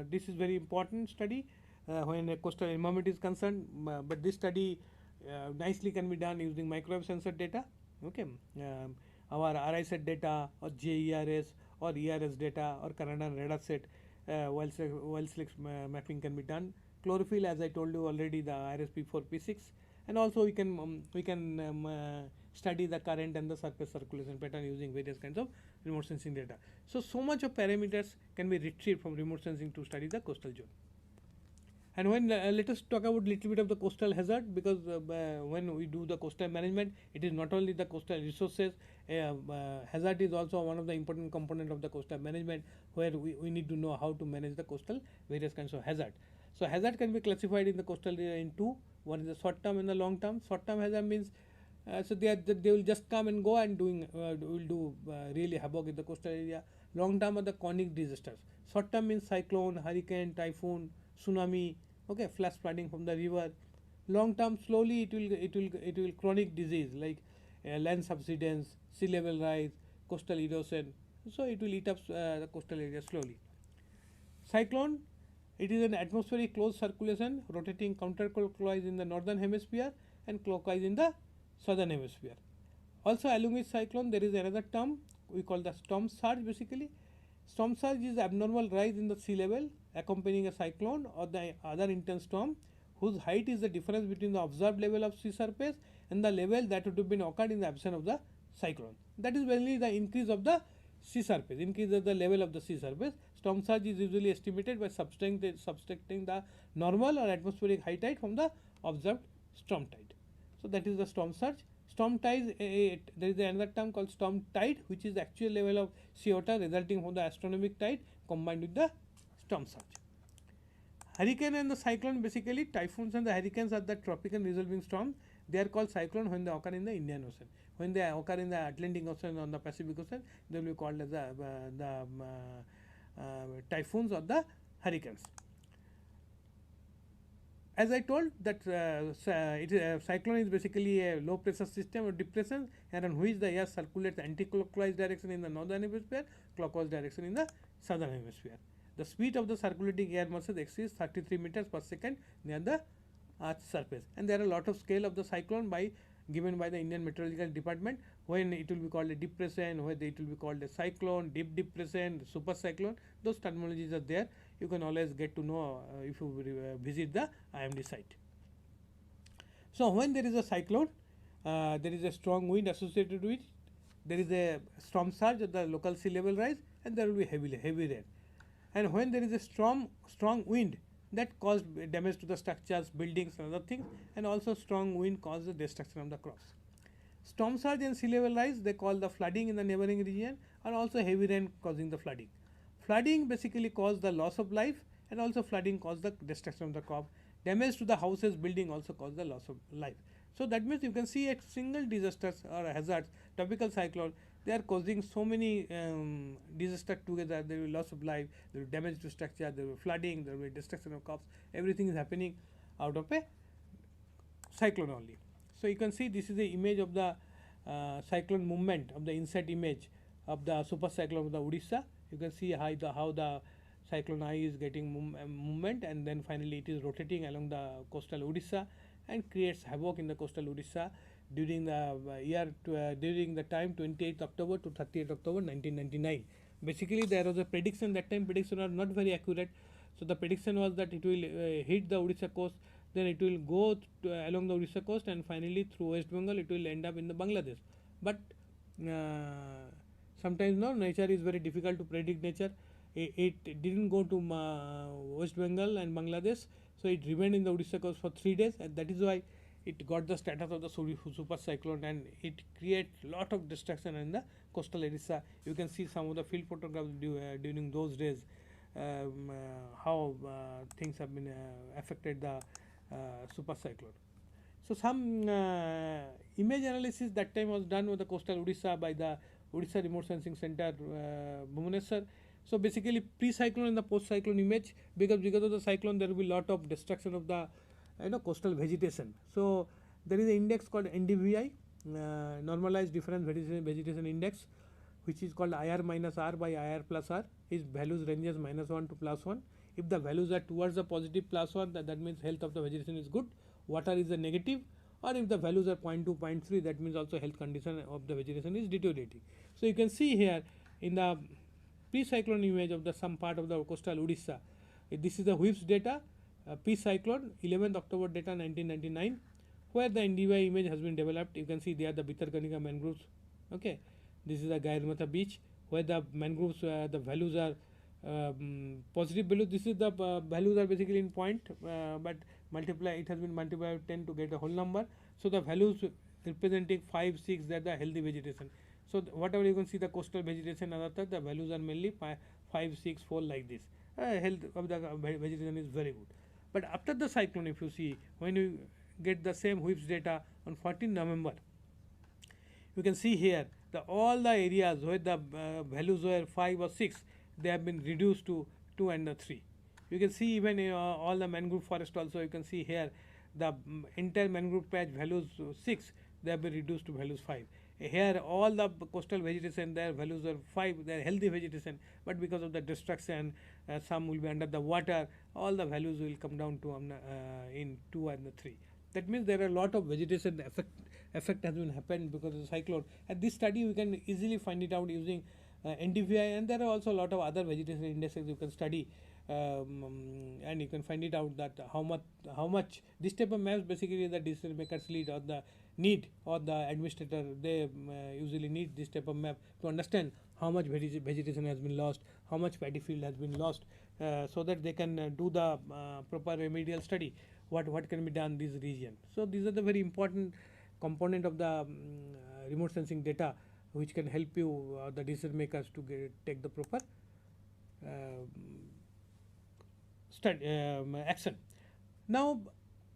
S1: this is very important study when a coastal environment is concerned, but this study nicely can be done using microwave sensor data. Okay, our RI set data or JERS or ERS data or Canada radar set oil slicks mapping can be done. Chlorophyll, as I told you already, the IRSP4 P6, and also we can study the current and the surface circulation pattern using various kinds of remote sensing data. So much of parameters can be retrieved from remote sensing to study the coastal zone. And when let us talk about little bit of the coastal hazard, because when we do the coastal management, it is not only the coastal resources, hazard is also one of the important component of the coastal management, where we need to know how to manage the coastal various kinds of hazard. So hazard can be classified in the coastal area in two. One is the short term and the long term. Short term hazard means so they will just come and go and will do really havoc in the coastal area. Long term are the chronic disasters. Short term means cyclone, hurricane, typhoon, tsunami, okay, flash flooding from the river. Long term, slowly it will chronic disease like land subsidence, sea level rise, coastal erosion. So it will eat up the coastal area slowly. Cyclone, it is an atmospheric closed circulation rotating counterclockwise in the northern hemisphere and clockwise in the southern hemisphere. Also, along with cyclone, there is another term we call the storm surge. Basically, storm surge is abnormal rise in the sea level accompanying a cyclone or the other intense storm, whose height is the difference between the observed level of sea surface and the level that would have been occurred in the absence of the cyclone. That is mainly the increase of the sea surface, increase of the level of the sea surface. Storm surge is usually estimated by subtracting the normal or atmospheric high tide from the observed storm tide. So that is the storm surge. Storm tide, there is another term called storm tide, which is the actual level of sea water resulting from the astronomic tide combined with the storm surge. Hurricane and the cyclone, basically typhoons and the hurricanes are the tropical resolving storms. They are called cyclone when they occur in the Indian Ocean. When they occur in the Atlantic Ocean or the Pacific Ocean, they will be called as typhoons or the hurricanes. As I told that cyclone is basically a low pressure system or depression, and on which the air circulates anti-clockwise direction in the northern hemisphere, clockwise direction in the southern hemisphere. The speed of the circulating air masses exceeds 33 meters per second near the Earth's surface, and there are a lot of scale of the cyclone given by the Indian Meteorological Department, when it will be called a depression, whether it will be called a cyclone, deep depression, super cyclone. Those terminologies are there. You can always get to know if you visit the IMD site. So when there is a cyclone, there is a strong wind associated with it. There is a storm surge at the local sea level rise, and there will be heavy rain. And when there is a strong wind, that caused damage to the structures, buildings and other things, and also strong wind caused the destruction of the crops. Storm surge and sea level rise, they call the flooding in the neighboring region, and also heavy rain causing the flooding. Flooding basically caused the loss of life, and also flooding caused the destruction of the crop. Damage to the houses, building also caused the loss of life. So that means you can see a single disasters or hazards, tropical cyclone, they are causing so many disasters together. There will be loss of life, there will be damage to structure, there will be flooding, there will be destruction of crops. Everything is happening out of a cyclone only. So you can see this is the image of the cyclone movement of the inset image of the super cyclone of the Odisha. You can see how the cyclone eye is getting movement, and then finally it is rotating along the coastal Odisha and creates havoc in the coastal Odisha during the during the time 28th October to 30th October 1999. Basically there was a prediction, that time prediction was not very accurate. So the prediction was that it will hit the Odisha coast, then it will go along the Odisha coast, and finally through West Bengal it will end up in the Bangladesh. But sometimes nature is very difficult to predict nature. It didn't go to West Bengal and Bangladesh, so it remained in the Odisha coast for 3 days, and that is why it got the status of the super cyclone, and it creates lot of destruction in the coastal Odisha. You can see some of the field photographs during those days, how things have been affected the super cyclone. So some image analysis that time was done with the coastal Odisha by the Odisha Remote Sensing Center, Bhubaneswar. So basically pre-cyclone and the post-cyclone image, because of the cyclone there will be lot of destruction of the coastal vegetation. So there is an index called NDVI, normalized difference vegetation index, which is called IR minus R by IR plus R. Its values ranges -1 to +1. If the values are towards the positive +1, that means health of the vegetation is good. Water is a negative, or if the values are 0.2, 0.3, that means also health condition of the vegetation is deteriorating. So you can see here in the pre-cyclone image of the some part of the coastal Odisha. This is the WHIPS data, pre-cyclone 11th October data 1999, where the NDVI image has been developed. You can see there the Bhitarkanika mangroves. Okay, this is the Gairmatha beach, where the mangroves the values are positive value. This is the values are basically in point, but it has been multiplied by 10 to get a whole number. So the values representing 5, 6, that the healthy vegetation. So whatever you can see the coastal vegetation, the values are mainly 5, 6, 4 like this. Health of the vegetation is very good. But after the cyclone, if you see, when you get the same WHIPS data on 14 November, you can see here all the areas where the values were 5 or 6, they have been reduced to 2 and 3. You can see even all the mangrove forest also, you can see here the entire mangrove patch values 6, they have been reduced to values 5. Here all the coastal vegetation, their values are 5, they are healthy vegetation, but because of the destruction, some will be under the water, all the values will come down to in 2 and 3. That means there are a lot of vegetation effect has been happened because of the cyclone. At this study we can easily find it out using NDVI, and there are also a lot of other vegetation indexes you can study, and you can find it out that how much this type of maps basically the decision makers lead, or the need, or the administrator, they usually need this type of map to understand how much vegetation has been lost, how much paddy field has been lost, so that they can do the proper remedial study, what can be done in this region. So these are the very important component of the remote sensing data which can help you the decision makers to take the proper action. Now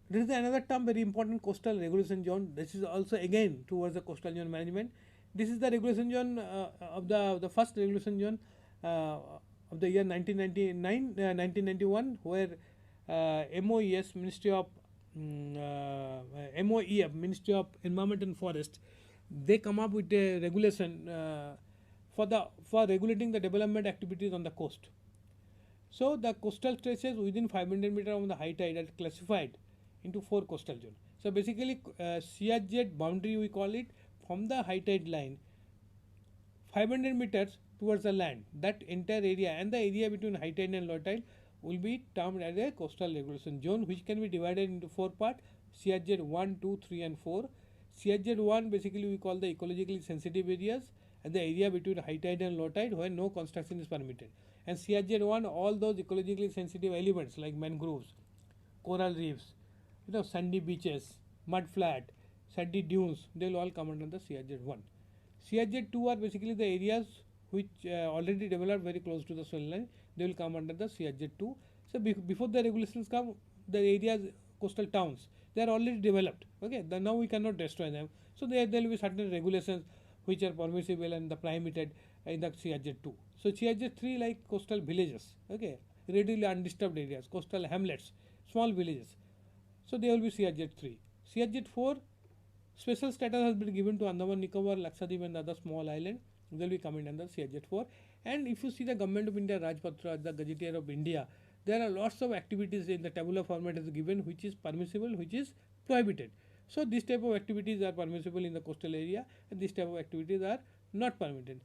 S1: there is another term very important, coastal regulation zone. This is also again towards the coastal zone management. This is the regulation zone of the first regulation zone of the year 1991, where MOEF Ministry of MOEF Ministry of Environment and Forest, they come up with a regulation for regulating the development activities on the coast. So the coastal stretches within 500 meter on the high tide are classified into 4 coastal zones. So basically CRZ boundary we call it, from the high tide line 500 meters towards the land, that entire area and the area between high tide and low tide will be termed as a coastal regulation zone, which can be divided into 4 parts: CRZ 1, 2, 3 and 4. CRZ 1 basically we call the ecologically sensitive areas and the area between high tide and low tide where no construction is permitted. And CRZ 1 all those ecologically sensitive elements like mangroves, coral reefs, sandy beaches, mud flat, sandy dunes, they will all come under the CRZ 1. CRZ 2 are basically the areas which already developed very close to the soil line, they will come under the CRZ 2. So before the regulations come, the areas, coastal towns, they are already developed. Okay, now we cannot destroy them. So there will be certain regulations which are permissible and the prohibited in the CRZ 2. So CRZ 3 like coastal villages, okay, readily undisturbed areas, coastal hamlets, small villages. So they will be CRZ 3. CRZ 4, special status has been given to Andaman Nicobar, Lakshadweep and other small islands. They will be coming under CRZ 4. And if you see the Government of India Rajpatra, the Gazetteer of India, there are lots of activities in the tabular format is given which is permissible, which is prohibited. So this type of activities are permissible in the coastal area and this type of activities are not permitted.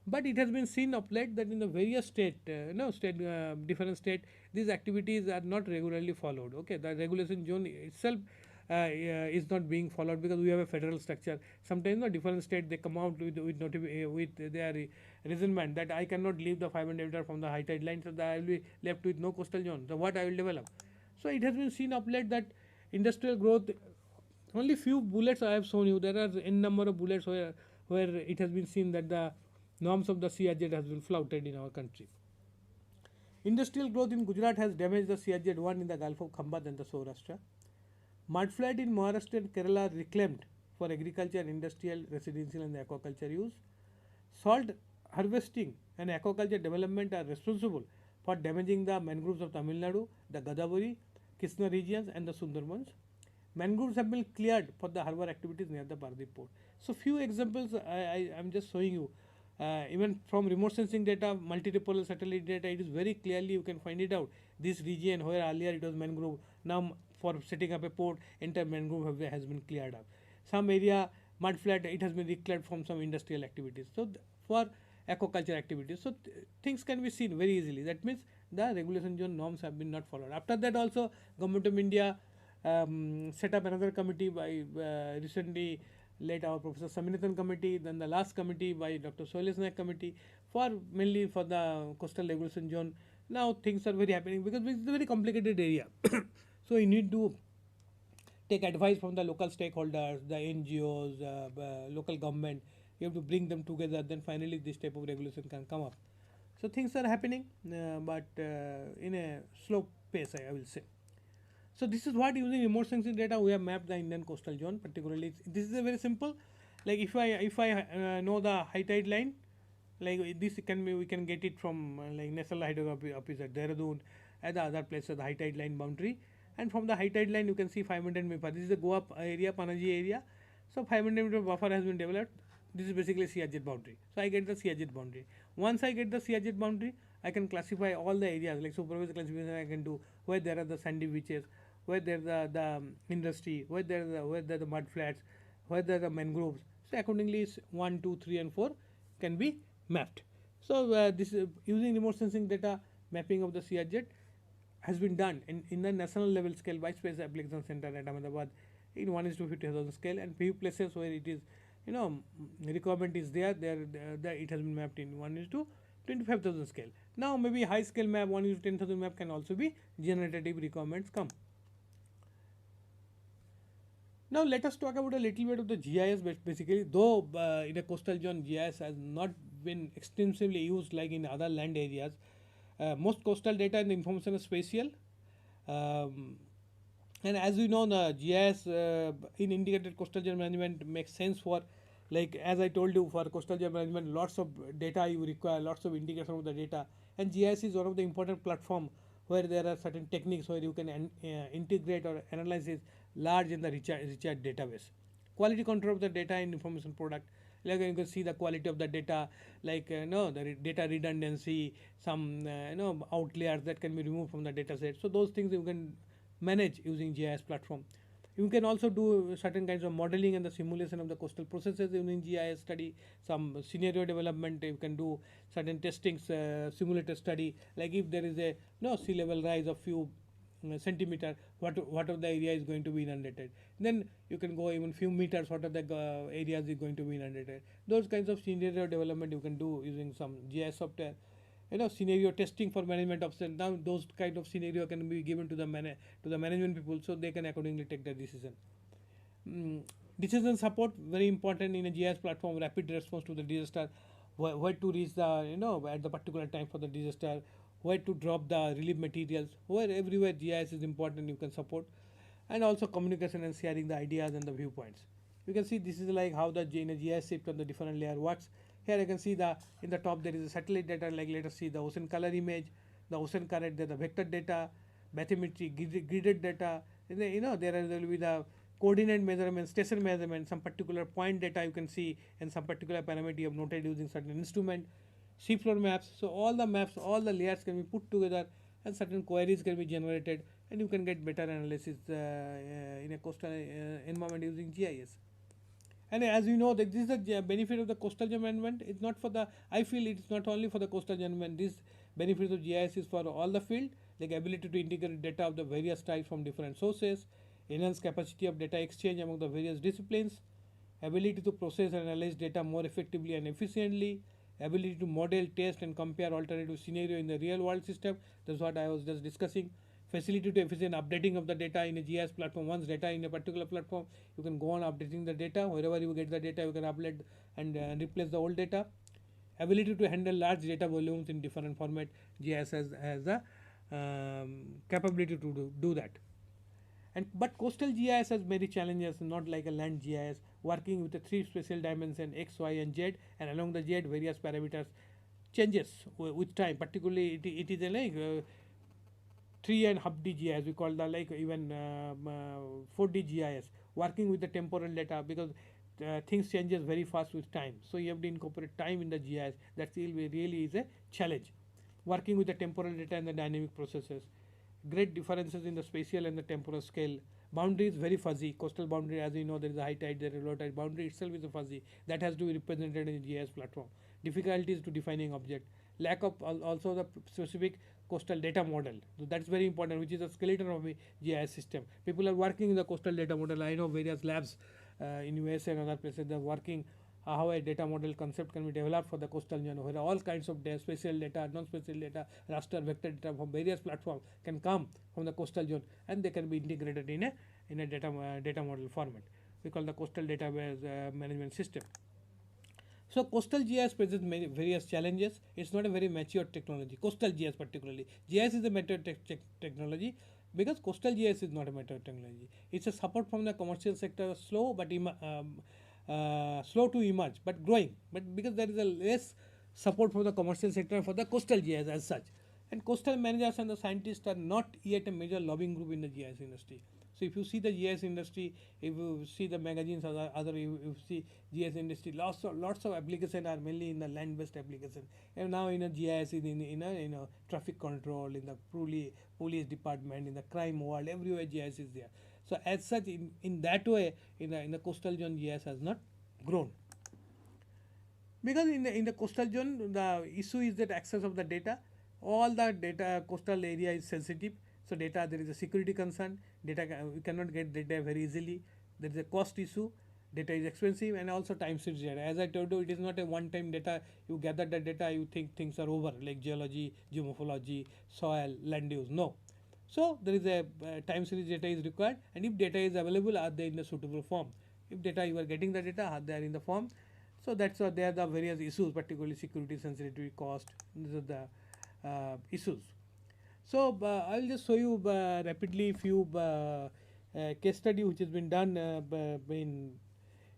S1: But it has been seen of late that in the various different state, these activities are not regularly followed. Okay, the regulation zone itself is not being followed because we have a federal structure. Sometimes the different state they come out with their reasonment that I cannot leave the 500 meter from the high tide line, so that I will be left with no coastal zone. So what I will develop? So it has been seen of late that industrial growth, only few bullets I have shown you. There are n number of bullets where it has been seen that the norms of the CRZ has been flouted in our country. Industrial growth in Gujarat has damaged the CRZ 1 in the Gulf of Khambat and the Saurashtra. Mudflat in Maharashtra and Kerala reclaimed for agriculture, industrial, residential and aquaculture use. Salt harvesting and aquaculture development are responsible for damaging the mangroves of Tamil Nadu, the Godavari, Krishna regions and the Sundarbans. Mangroves have been cleared for the harbour activities near the Paradip port. So few examples I am just showing you. Even from remote sensing data, multi-polar satellite data, it is very clearly you can find it out. This region where earlier it was mangrove, now for setting up a port, entire mangrove has been cleared up. Some area mud flat, it has been declared from some industrial activities. So for aquaculture activities, so things can be seen very easily. That means the regulation zone norms have been not followed. After that also, Government of India set up another committee by recently led our Professor Saminathan committee, then the last committee by Dr. Soilesh Naik committee for mainly for the coastal regulation zone. Now things are very happening because it's a very complicated area. So you need to take advice from the local stakeholders, the NGOs, local government. You have to bring them together, then finally this type of regulation can come up. So things are happening, but in a slow pace, I will say. So this is what, using remote sensing data we have mapped the Indian coastal zone. Particularly, this is a very simple. Like if I know the high tide line, like this can be, we can get it from like National Hydrography Office at Dehradun, at the other places the high tide line boundary. And from the high tide line you can see 500 meter. This is the Goa area, Panaji area. So 500 meter buffer has been developed. This is basically CRZ boundary. So I get the CRZ boundary. Once I get the CRZ boundary, I can classify all the areas, like supervised classification I can do, where there are the sandy beaches, where there is the industry, where there are the mud flats, where there are the mangroves. So accordingly 1, 2, 3 and 4 can be mapped. So this is using remote sensing data, mapping of the CRZ has been done in the national level scale by Space Application Center at Ahmedabad in 1:50,000 scale, and few places where it is, requirement is there, it has been mapped in 1:25,000 scale. Now maybe high scale map 1:10,000 map can also be generative requirements come. Now let us talk about a little bit of the GIS. Basically, though in a coastal zone, GIS has not been extensively used like in other land areas. Most coastal data and information is spatial. Um, and as we know, the GIS in integrated coastal zone management makes sense for, like as I told you, for coastal zone management, lots of data you require, lots of integration of the data, and GIS is one of the important platform where there are certain techniques where you can integrate or analyze this large in the richer database. Quality control of the data and information product, like you can see the quality of the data, like no the data redundancy, some outliers that can be removed from the data set. So those things you can manage using GIS platform. You can also do certain kinds of modeling and the simulation of the coastal processes using GIS study. Some scenario development you can do certain testings, simulator study. Like if there is a sea level rise of few centimeter, what of the area is going to be inundated. Then you can go even few meters. What of the areas is going to be inundated. Those kinds of scenario development you can do using some GIS software. Scenario testing for management option. Now those kind of scenario can be given to the management people, so they can accordingly take the decision. mm, Decision support very important in a GIS platform. Rapid response to the disaster, where to reach the at the particular time for the disaster, where to drop the relief materials, where everywhere GIS is important you can support. And also communication and sharing the ideas and the viewpoints. You can see this is like how the in a GIS shift on the different layer works. Here you can see the in the top there is a satellite data, like let us see the ocean color image, the ocean current, the vector data, bathymetry, gridded data. And then, there will be the coordinate measurement, station measurement, some particular point data you can see, and some particular parameter you have noted using certain instrument, seafloor maps. So all the maps, all the layers can be put together, and certain queries can be generated, and you can get better analysis in a coastal environment using GIS. And as you know, that this is the benefit of the coastal environment. It's not for the. I feel it's not only for the coastal environment. This benefits of GIS is for all the field, like ability to integrate data of the various types from different sources, enhance capacity of data exchange among the various disciplines, ability to process and analyze data more effectively and efficiently, ability to model, test, and compare alternative scenario in the real world system. That's what I was just discussing. Facility to efficient updating of the data in a GIS platform. Once data in a particular platform, you can go on updating the data. Wherever you get the data, you can upload and replace the old data. Ability to handle large data volumes in different format. GIS has the capability to do that. And but coastal GIS has many challenges, not like a land GIS, working with the three spatial dimensions X, Y, and Z, and along the Z various parameters changes with time. Particularly, it is a like 3.5D GIS. We call the like even 4D GIS, working with the temporal data, because things changes very fast with time. So you have to incorporate time in the GIS. That really is a challenge. Working with the temporal data and the dynamic processes, great differences in the spatial and the temporal scale. Boundary is very fuzzy. Coastal boundary, as you know, there is a high tide, there is a low tide. Boundary itself is a fuzzy. That has to be represented in the GIS platform. Difficulties to defining object. Lack of also the specific coastal data model. So that's very important, which is a skeleton of a GIS system. People are working in the coastal data model. I know various labs in US and other places they're working how a data model concept can be developed for the coastal zone, where all kinds of spatial data, non-spatial data, raster, vector data from various platforms can come from the coastal zone, and they can be integrated in a data model format. We call the coastal database management system. So coastal GIS presents many various challenges. It's not a very mature technology. Coastal GIS particularly. GIS is a mature technology, because coastal GIS is not a mature technology. It's a support from the commercial sector, slow but slow to emerge, but growing. But because there is a less support from the commercial sector for the coastal GIS as such, and coastal managers and the scientists are not yet a major lobbying group in the GIS industry. So if you see the GIS industry, if you see the magazines or other, you see GIS industry, lots of applications are mainly in the land-based application. And now in a GIS is in a traffic control, in the police department, in the crime world, everywhere GIS is there. So as such, in that way, in the coastal zone, GIS has not grown, because in the coastal zone the issue is that access of the data. All the data coastal area is sensitive, so data, there is a security concern. Data we cannot get data very easily. There is a cost issue. Data is expensive, and also time series data. As I told you, it is not a one time data. You gather the data, you think things are over, like geology, geomorphology, soil, land use. No, So there is a time series data is required, and if data is available, are they in the suitable form? If data you are getting the data, are they are in the form? So that's why there are the various issues, particularly security, sensitivity, cost. These are the issues. So I'll just show you rapidly few case study which has been done in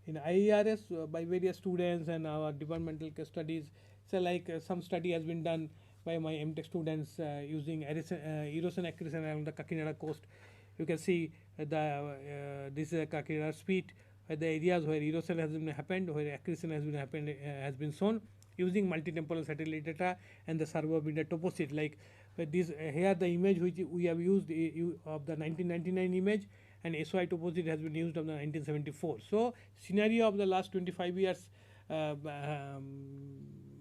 S1: IERS by various students and our departmental case studies. So like some study has been done by my MTech students using erosion accretion along the Kakinada coast. You can see this is a Kakinada speed, the areas where erosion has been happened, where accretion has been happened has been shown using multi-temporal satellite data and the survey of the toposit. Like this here the image which we have used of the 1999 image, and SOI toposit has been used of the 1974. So scenario of the last 25 years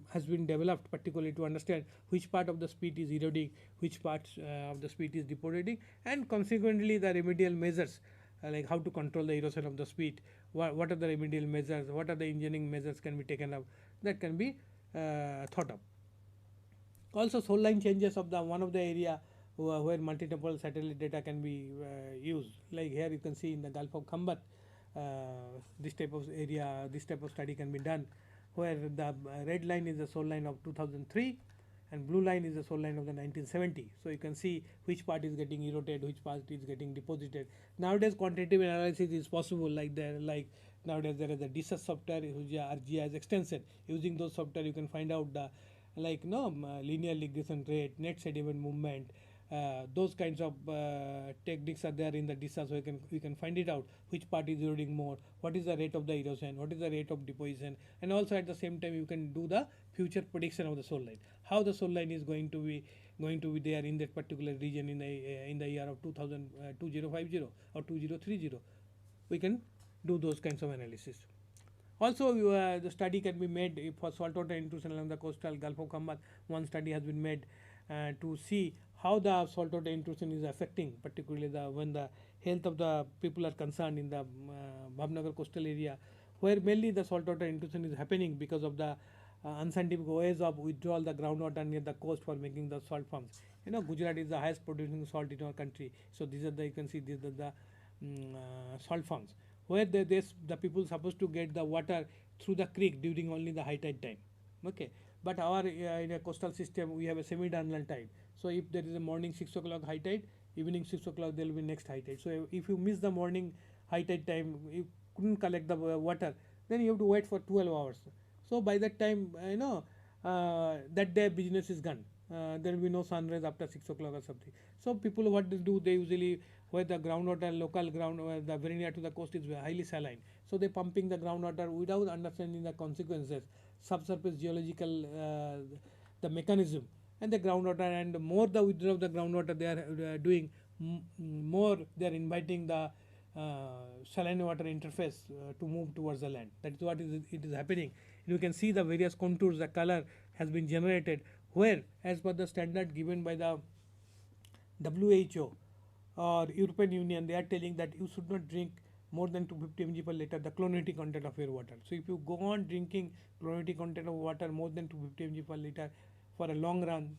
S1: has been developed particularly to understand which part of the speed is eroding, which parts of the speed is deportating, and consequently the remedial measures like how to control the erosion of the speed, what are the remedial measures, what are the engineering measures can be taken up, that can be thought of. Also soul line changes of the one of the area where multi-temporal satellite data can be used. Like here you can see in the Gulf of Khambat, this type of area, this type of study can be done, where the red line is the soul line of 2003 and blue line is the soul line of the 1970. So you can see which part is getting eroded, which part is getting deposited. Nowadays quantitative analysis is possible, like nowadays there is a DISAS software which are GIS extension. Using those software you can find out the like linear regression rate, net sediment movement, those kinds of techniques are there in the DISA, so we can find it out which part is eroding more, what is the rate of the erosion, what is the rate of deposition, and also at the same time you can do the future prediction of the soil line, how the soil line is going to be there in that particular region in the year of 2050 or 2030. We can do those kinds of analysis. Also, the study can be made for saltwater intrusion along the coastal Gulf of Khambat. One study has been made to see how the saltwater intrusion is affecting, particularly when the health of the people are concerned in the Bhavnagar coastal area, where mainly the saltwater intrusion is happening because of the unscientific ways of withdrawal the groundwater near the coast for making the salt farms. Gujarat is the highest producing salt in our country, so these are you can see these are the salt farms where the people supposed to get the water through the creek during only the high tide time. Okay, but our in a coastal system we have a semi-diurnal tide. So if there is a morning 6 o'clock high tide, evening 6 o'clock there will be next high tide. So if you miss the morning high tide time, you couldn't collect the water, then you have to wait for 12 hours. So by that time, that day business is gone. There will be no sunrise after 6 o'clock or something. So people what they do, they usually where the groundwater, local ground, the very near to the coast is highly saline. So they pumping the groundwater without understanding the consequences, subsurface geological, the mechanism, and the groundwater, and more the withdrawal of the groundwater they are doing, more they are inviting the saline water interface to move towards the land. That is what it is happening. You can see the various contours, the color has been generated, where as per the standard given by the WHO or European Union, they are telling that you should not drink more than 250 mg per liter the chlorinated content of your water. So if you go on drinking chlorinated content of water more than 250 mg per liter for a long run,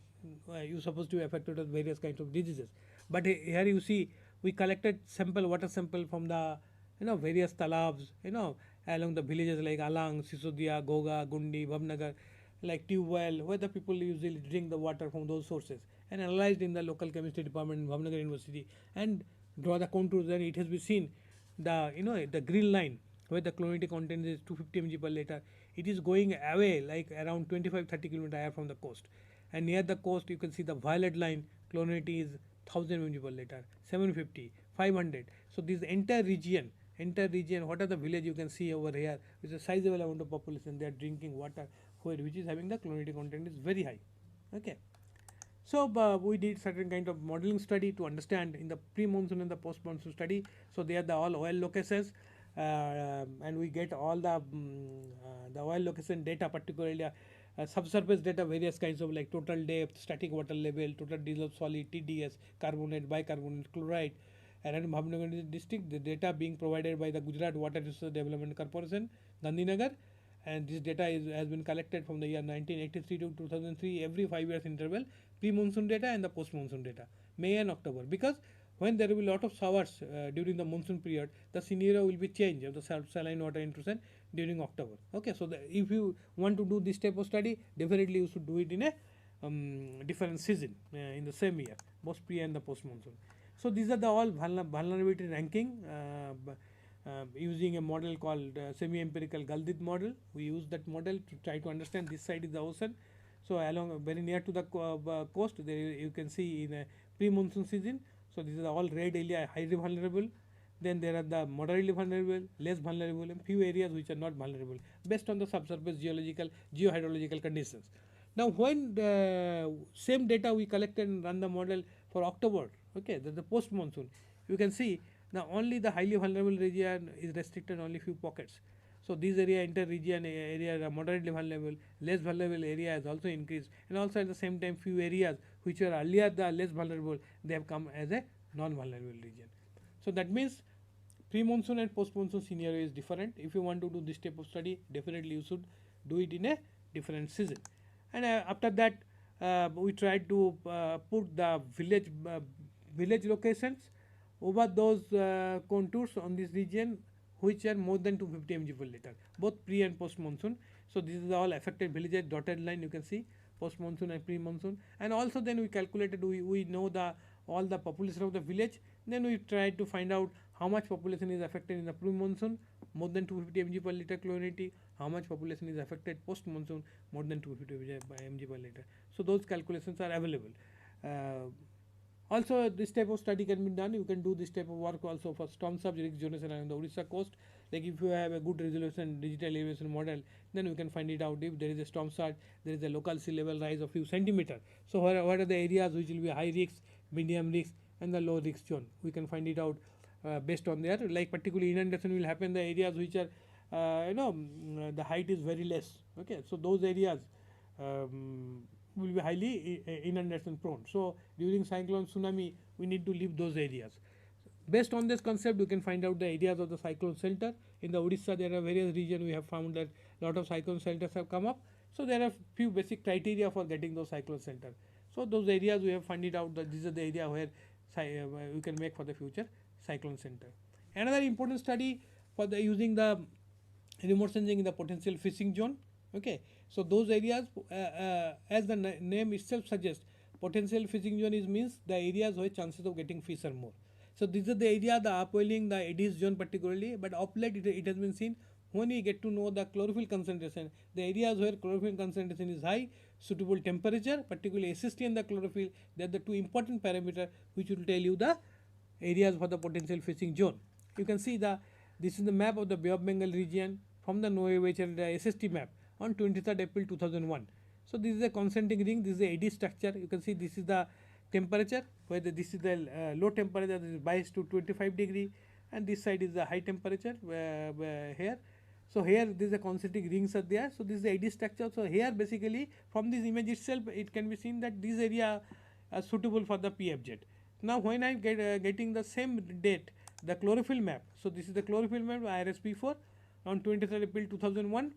S1: you're supposed to be affected with various kinds of diseases. But here you see we collected water sample from the various talabs along the villages like Alang, Sisodia, Goga, Gundi, Bhavnagar, like tube well, where the people usually drink the water from those sources, and analyzed in the local chemistry department in Bhavnagar University, and draw the contours. Then it has been seen the green line where the chlorinated content is 250 mg per liter. It is going away like around 25-30 kilometers away from the coast, and near the coast you can see the violet line chlorinated is 1000 mg per liter, 750, 500. So this entire region, what are the village you can see over here, with a sizable amount of population, they are drinking water which is having the chlorinated content is very high. Okay. So we did certain kind of modeling study to understand in the pre-monsoon and the post-monsoon study. So they are the all oil locations, and we get all the oil location data, particularly subsurface data, various kinds of like total depth, static water level, total dissolved solid, TDS, carbonate, bicarbonate, chloride. And in Bhavnagar district, the data being provided by the Gujarat Water Resources Development Corporation, Gandhinagar, and this data has been collected from the year 1983 to 2003, every 5 years interval, pre-monsoon data and the post-monsoon data, May and October. Because when there will be a lot of showers during the monsoon period, the scenario will be changed of the saline water intrusion during October. Okay, so if you want to do this type of study, definitely you should do it in a different season in the same year, both pre and the post monsoon. So these are the all vulnerability ranking using a model called semi-empirical Galdit model. We use that model to try to understand this side is the ocean. So along very near to the coast, there you can see in a pre-monsoon season. So this is all red area highly vulnerable. Then there are the moderately vulnerable, less vulnerable, and few areas which are not vulnerable based on the subsurface geological, geohydrological conditions. Now, when the same data we collected and run the model for October, okay, the post monsoon, you can see now only the highly vulnerable region is restricted only few pockets. So these area inter-region area are moderately vulnerable, less vulnerable area has also increased, and also at the same time few areas which were earlier the less vulnerable, they have come as a non-vulnerable region. So that means pre-monsoon and post-monsoon scenario is different. If you want to do this type of study, definitely you should do it in a different season. And after that, we tried to put the village locations over those contours on this region which are more than 250 mg per liter, both pre and post monsoon. So this is all affected villages, dotted line you can see, post monsoon and pre monsoon. And also then we calculated, we know the all the population of the village. Then we tried to find out how much population is affected in the pre monsoon, more than 250 mg per liter chlorinity, how much population is affected post monsoon, more than 250 mg per liter. So those calculations are available. Also this type of study can be done. You can do this type of work also for storm surge risk generation along the Orissa coast. Like if you have a good resolution digital elevation model, then you can find it out if there is a storm surge, there is a local sea level rise of few centimeter. So what are the areas which will be high risk, medium risk, and the low risk zone? We can find it out based on there. Like particularly inundation will happen in the areas which are the height is very less. Okay, so those areas will be highly inundation prone. So during cyclone tsunami, we need to leave those areas. Based on this concept, you can find out the areas of the cyclone center. In the Odisha, there are various regions. We have found that lot of cyclone centers have come up. So there are few basic criteria for getting those cyclone center. So those areas we have found it out that these are the area where we can make for the future cyclone center. Another important study for the using the remote sensing in the potential fishing zone. Okay, so those areas, as the name itself suggests, potential fishing zone is means the areas where chances of getting fish are more. So these are the area, the upwelling, the eddies zone particularly, but of late it has been seen when we get to know the chlorophyll concentration, the areas where chlorophyll concentration is high, suitable temperature, particularly SST and the chlorophyll, they are the two important parameters which will tell you the areas for the potential fishing zone. You can see this is the map of the Bay of Bengal region from the NOAA the SST map on 23rd April 2001. So this is a concentric ring, this is the eddy structure. You can see this is the temperature, where this is the low temperature, this is biased to 25 degree, and this side is the high temperature here. So here this is a concentric rings are there. So this is the eddy structure. So here basically from this image itself, it can be seen that this area are suitable for the PFZ. Now when I getting the same date, the chlorophyll map. So this is the chlorophyll map IRSP4 on 23rd April 2001.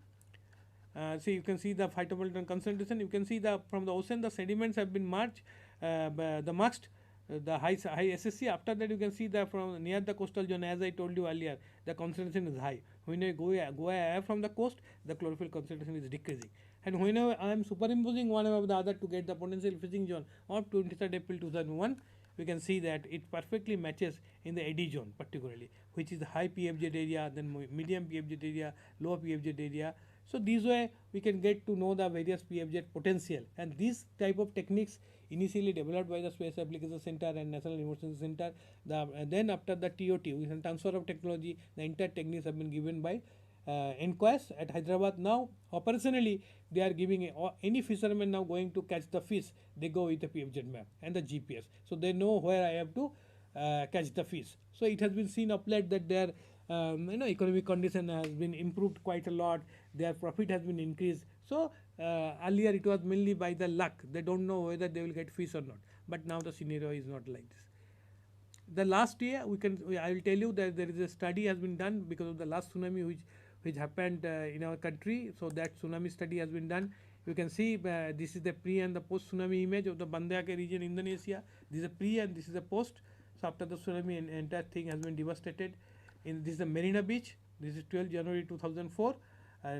S1: So you can see the phytoplankton concentration. You can see the from the ocean the sediments have been marked, the high SSC. After that you can see that from near the coastal zone, as I told you earlier, the concentration is high. When I go away from the coast, the chlorophyll concentration is decreasing. And whenever I am superimposing one above the other to get the potential fishing zone of 23rd April 2001, we can see that it perfectly matches in the eddy zone particularly, which is the high PFZ area, then medium PFZ area, low PFZ area. So this way we can get to know the various PFZ potential, and these type of techniques initially developed by the Space Application Center and National Remote Sensing Center. Then after the TOT, with the transfer of technology, the entire techniques have been given by NQuas at Hyderabad. Now operationally they are giving any fisherman now going to catch the fish, they go with the PFZ map and the GPS, so they know where I have to catch the fish. So it has been seen of late that their economic condition has been improved quite a lot, their profit has been increased. So earlier it was mainly by the luck, they don't know whether they will get fish or not, but now the scenario is not like this. The last year I will tell you that there is a study has been done because of the last tsunami which which happened in our country. So that tsunami study has been done. You can see this is the pre and the post tsunami image of the Banda Aceh region, Indonesia. This is a pre and this is a post. So after the tsunami, entire thing has been devastated. In this is the Marina Beach. This is 12 January 2004.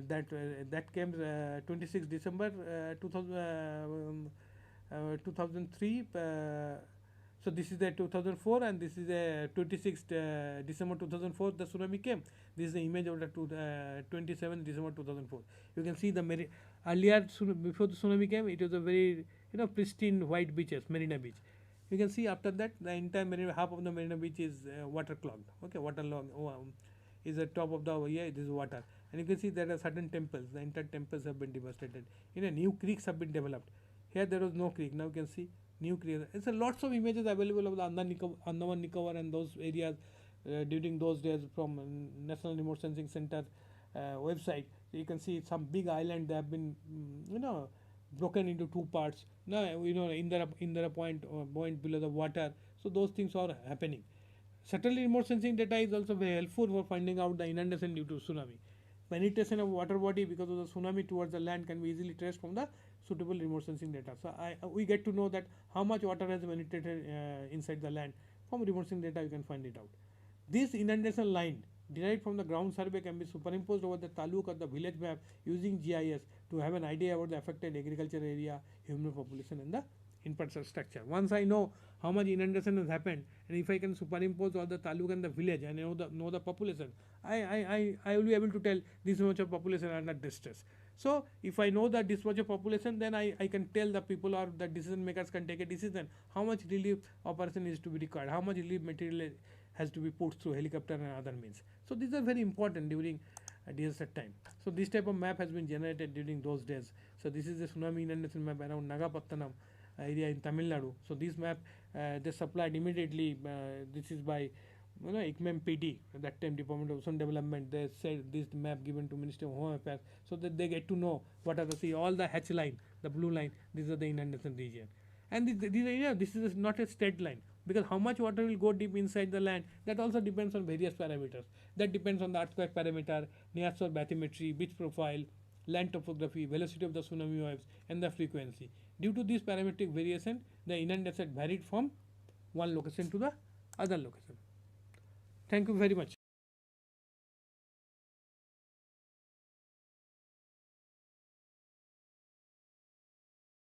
S1: That came 26 December 2003. So this is the 2004 and this is the 26th December 2004 the tsunami came. This is the image of the 27th December 2004. You can see the earlier before the tsunami came, it was a very pristine white beaches, Marina Beach. You can see after that the entire Marina, half of the Marina Beach is waterlogged. Okay, waterlogged is the top of the this is water, and you can see there are certain temples. The entire temples have been devastated. New creeks have been developed. Here there was no creek. Now you can see new creek. It's a lots of images available of the Andaman Nicobar and those areas during those days from National Remote Sensing Center website. So you can see some big island. They have been broken into two parts. Now Indira point below the water. So those things are happening. Certainly, remote sensing data is also very helpful for finding out the inundation due to tsunami. Penetration of water body because of the tsunami towards the land can be easily traced from the suitable remote sensing data. So we get to know that how much water has penetrated inside the land. From remote sensing data, you can find it out. This inundation line derived from the ground survey can be superimposed over the taluk or the village map using GIS to have an idea about the affected agriculture area, human population, and the infrastructure. Once I know how much inundation has happened, and if I can superimpose all the taluk and the village and know the population, I will be able to tell this much of population are under distress. So if I know that this much of population, then I can tell the people or the decision makers can take a decision how much relief operation is to be required, how much relief material has to be put through helicopter and other means. So these are very important during disaster time. So this type of map has been generated during those days. So this is the tsunami inundation map around Nagapattanam area in Tamil Nadu. So this map they supplied immediately. This is by ICMEM PD, that time Department of Ocean Development. They said this map given to Ministry of Home Affairs so that they get to know what are the see all the hatch line, the blue line. These are the inundation region, and this is not a straight line because how much water will go deep inside the land, that also depends on various parameters. That depends on the earthquake parameter, nearshore bathymetry, beach profile, land topography, velocity of the tsunami waves, and the frequency. Due to this parametric variation, the inundation varied from one location to the other location. Thank you very much.